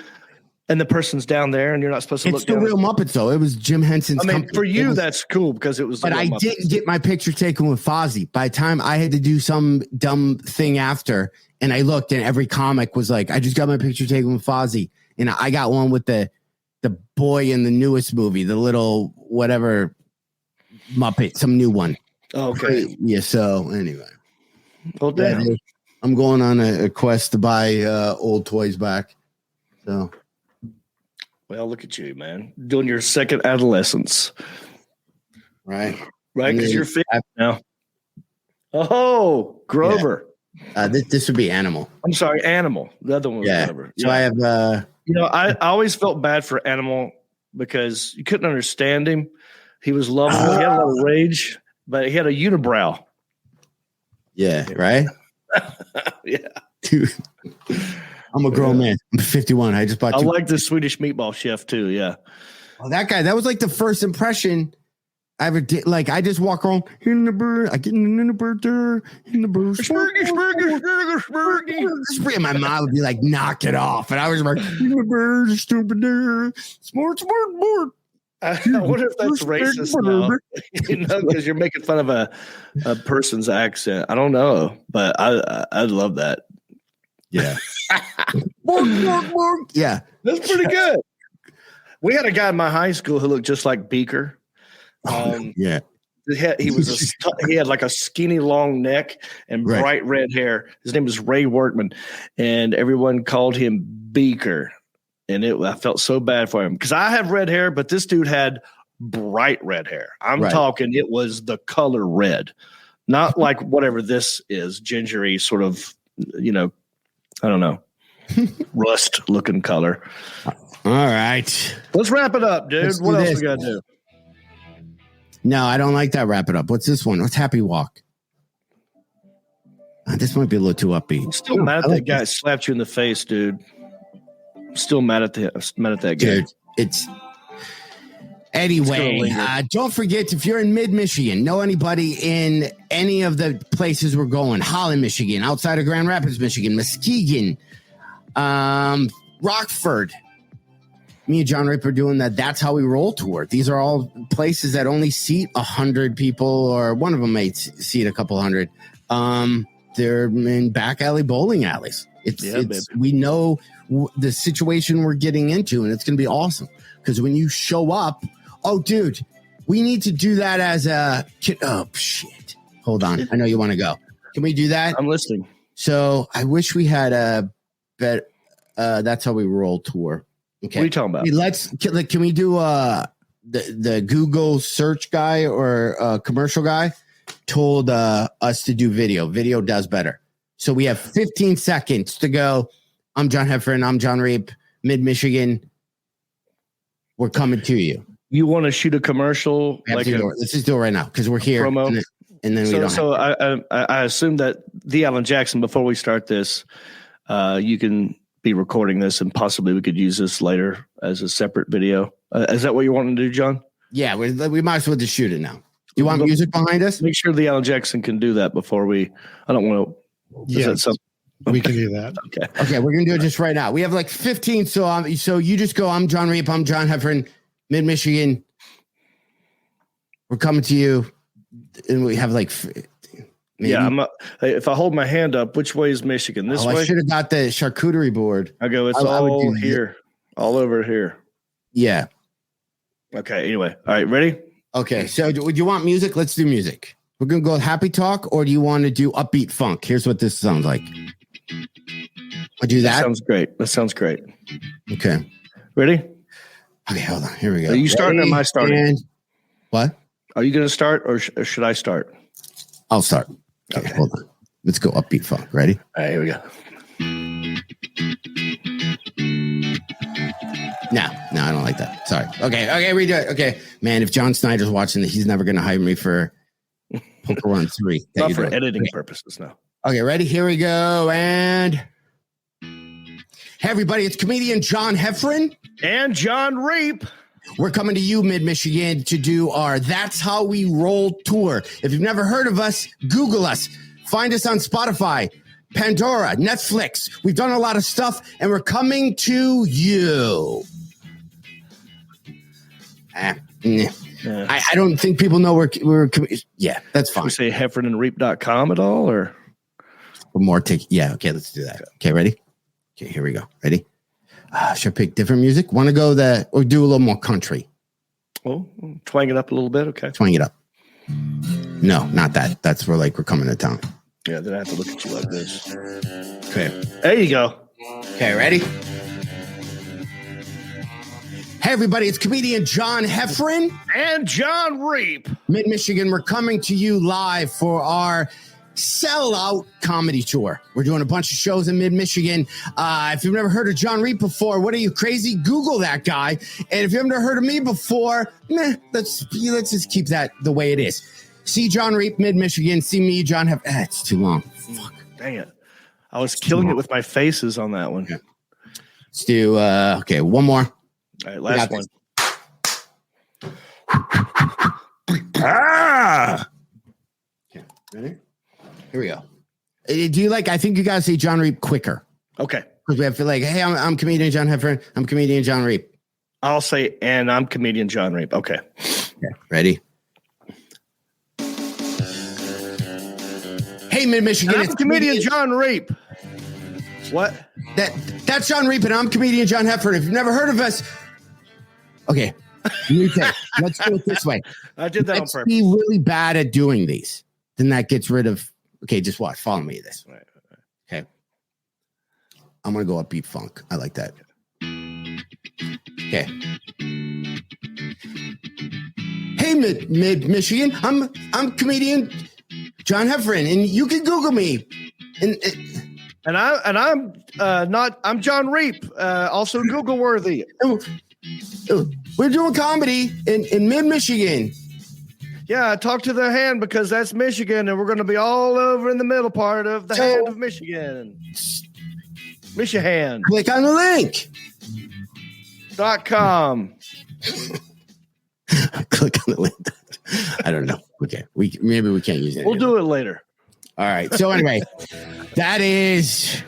and the person's down there, and you're not supposed to look down. It's the real Muppets, though. It was Jim Henson's company. For you, that's cool because it was. But I didn't get my picture taken with Fozzie. By the time I had to do some dumb thing after, and I looked, and every comic was like, I just got my picture taken with Fozzie. And I got one with the boy in the newest movie, the little whatever Muppet, some new one. Oh, okay. Yeah, so anyway. Well, damn. Yeah, I'm going on a quest to buy old toys back. So. Well, look at you, man. Doing your second adolescence. Right. Right, because you're fit now. Oh, Grover. Yeah. This would be Animal. I'm sorry, Animal. The other one was Grover. So I have I always felt bad for Animal because you couldn't understand him. He was lovable. He had a lot of rage, but he had a unibrow. Yeah, right? Yeah. Dude. I'm a grown man. I'm 51. I just bought I like the Swedish meatball chef too. Yeah. Oh, that guy. That was like the first impression I ever did. Like, I just walk around in the bird. I get in the bird there. In the bird. Spurgy. And my mom would be like, knock it off. And I was like, in the bird, stupid there. Smart. I wonder if that's racist now. Because you're making fun of a person's accent. I don't know, but I'd love that. Yeah. Yeah. That's pretty good. We had a guy in my high school who looked just like Beaker. Yeah. He had like a skinny long neck and bright red hair. His name was Ray Workman, and everyone called him Beaker. And I felt so bad for him because I have red hair, but this dude had bright red hair. I'm talking it was the color red, not like whatever this is, gingery sort of, I don't know, rust looking color. All right. Let's wrap it up, dude. What else we got to do? No, I don't like that. Wrap it up. What's this one? What's Happy Walk? This might be a little too upbeat. I'm still mad at that guy that slapped you in the face, dude. I'm still mad at that guy. Dude, it's anyway. Don't forget, if you're in mid-Michigan, know anybody in any of the places we're going, Holland, Michigan, outside of Grand Rapids, Michigan, Muskegon, Rockford. Me and John Reep are doing that. That's how we roll tour. These are all places that only seat 100 people, or one of them may seat a couple hundred. They're in back alley bowling alleys. We know the situation we're getting into, and it's going to be awesome. Because when you show up, oh, dude, we need to do that as a kid. Oh, shit. Hold on. I know you want to go. Can we do that? I'm listening. So I wish we had a That's How We Roll tour. Okay. What are you talking about? Hey, can we do the Google search guy or commercial guy told us to do video. Video does better. So we have 15 seconds to go. I'm John Heffron. I'm John Reep, Mid-Michigan. We're coming to you. You want to shoot a commercial? Let's just do it right now because we're here. Promo? And then we don't. So I assume that the Alan Jackson, before we start this, you can be recording this and possibly we could use this later as a separate video. Is that what you want to do, John? Yeah, we might as well just shoot it now. You want music behind us? Make sure the Alan Jackson can do that before we. I don't want to. Yeah, we can do that. Okay, we're gonna do it just right now. We have like 15. So you just go. I'm John Reep. I'm John Heffron, Mid-Michigan. We're coming to you, and we have like. Maybe. Yeah, if I hold my hand up, which way is Michigan? This way. I should have got the charcuterie board. I go. It's all here, all over here. Yeah. Okay. Anyway, all right. Ready? Okay. So, do you want music? Let's do music. We're gonna go happy talk, or do you want to do upbeat funk? Here's what this sounds like. I'll do that. That sounds great. Okay. Ready? Okay. Hold on. Here we go. Are you starting or am I starting? What? Are you going to start or should I start? I'll start. Okay. Hold on. Let's go upbeat funk. Ready? All right. Here we go. No, I don't like that. Sorry. Okay, redo it. Okay, man, if John Snyder's watching it, he's never going to hire me for Poker Run 3. Not for editing purposes, no. Okay, ready? Here we go. And hey, everybody, it's comedian John Heffron. And John Reep. We're coming to you, Mid-Michigan, to do our That's How We Roll tour. If you've never heard of us, Google us. Find us on Spotify, Pandora, Netflix. We've done a lot of stuff, and we're coming to you. I don't think people know we're yeah, that's fine. Should we say heffronandreep.com at all, or more take? Yeah, okay, let's do that. Okay, ready? Okay, here we go. Ready? Should I pick different music? Want to go or do a little more country? Well, twang it up a little bit. Okay, twang it up. No, not that. That's where we're coming to town. Yeah, then I have to look at you like this. Okay, there you go. Okay, ready? Hey, everybody, it's comedian John Heffron. And John Reep. Mid-Michigan, we're coming to you live for our sellout comedy tour. We're doing a bunch of shows in Mid-Michigan. If you've never heard of John Reep before, what are you, crazy? Google that guy. And if you've never heard of me before, let's just keep that the way it is. See John Reep, Mid-Michigan. See me, John Heffron. It's too long. Fuck. Dang it. I was killing it with my faces on that one. Okay. Let's do, okay, one more. All right, last one. Okay, ready? Here we go. Do you I think you got to say John Reep quicker. Okay. Because we have to hey, I'm comedian John Heffron. I'm comedian John Reep. I'll say, and I'm comedian John Reep. Okay. Ready? Hey, Mid-Michigan. I'm comedian John Reep. What? That's John Reep, and I'm comedian John Heffron. If you've never heard of us, okay. Let's do it this way. I did that on purpose. Let's be really bad at doing these. Then that gets rid of. Okay, just watch. Follow me. This. Right. Okay. I'm gonna go upbeat funk. I like that. Okay. Hey, Mid-Michigan. I'm comedian John Heffron, and you can Google me. And I'm I'm John Reep, also Google worthy. We're doing comedy in Mid-Michigan. Yeah, talk to the hand because that's Michigan, and we're going to be all over in the middle part of the hand of Michigan. Michigan. Click on the link. .com. Click on the link. I don't know. Okay, maybe we can't use it. We'll do it later. All right. So anyway, that is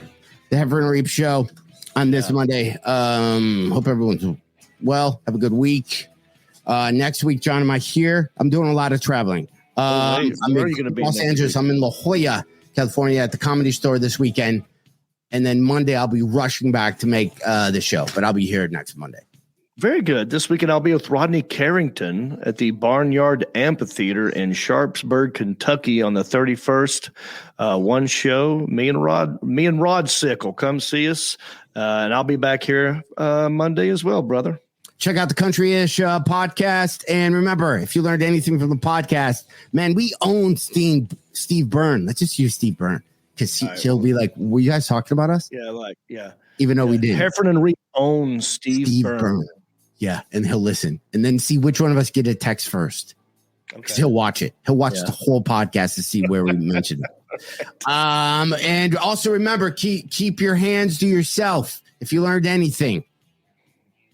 the Heffron and Reep show on this Monday. Hope everyone's well. Have a good week. Next week, John, am I here? I'm doing a lot of traveling. Where are you going to be? Los Angeles. I'm in La Jolla, California, at the Comedy Store this weekend, and then Monday I'll be rushing back to make the show. But I'll be here next Monday. Very good. This weekend I'll be with Rodney Carrington at the Barnyard Amphitheater in Sharpsburg, Kentucky on the 31st. One show. Me and Rod Sickle. Come see us. And I'll be back here Monday as well, brother. Check out the Country-ish podcast. And remember, if you learned anything from the podcast, man, we own Steve Byrne. Let's just use Steve Byrne because she'll be like, were you guys talking about us? Yeah. Even though we did. Heffron and Reep own Steve Byrne. Yeah, and he'll listen. And then see which one of us get a text first. Because he'll watch it. He'll watch the whole podcast to see where we mentioned it. And also remember, keep your hands to yourself. If you learned anything,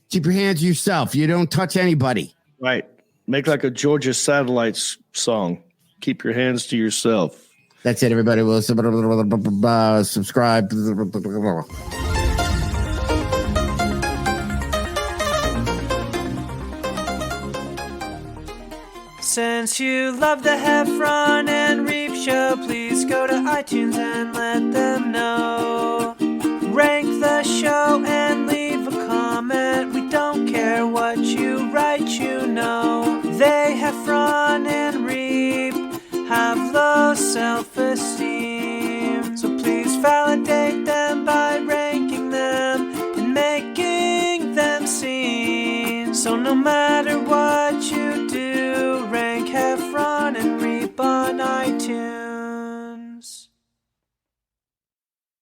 keep your hands to yourself. You don't touch anybody. Right. Make like a Georgia Satellites song. Keep your hands to yourself. That's it, everybody. We'll subscribe. Since you love the Heffron and Reep show, please go to iTunes and let them know. Rank the show and leave a comment. We don't care what you write, you know. They, Heffron and Reep, have low self-esteem. So please validate them by ranking them and making them seen. So no matter what you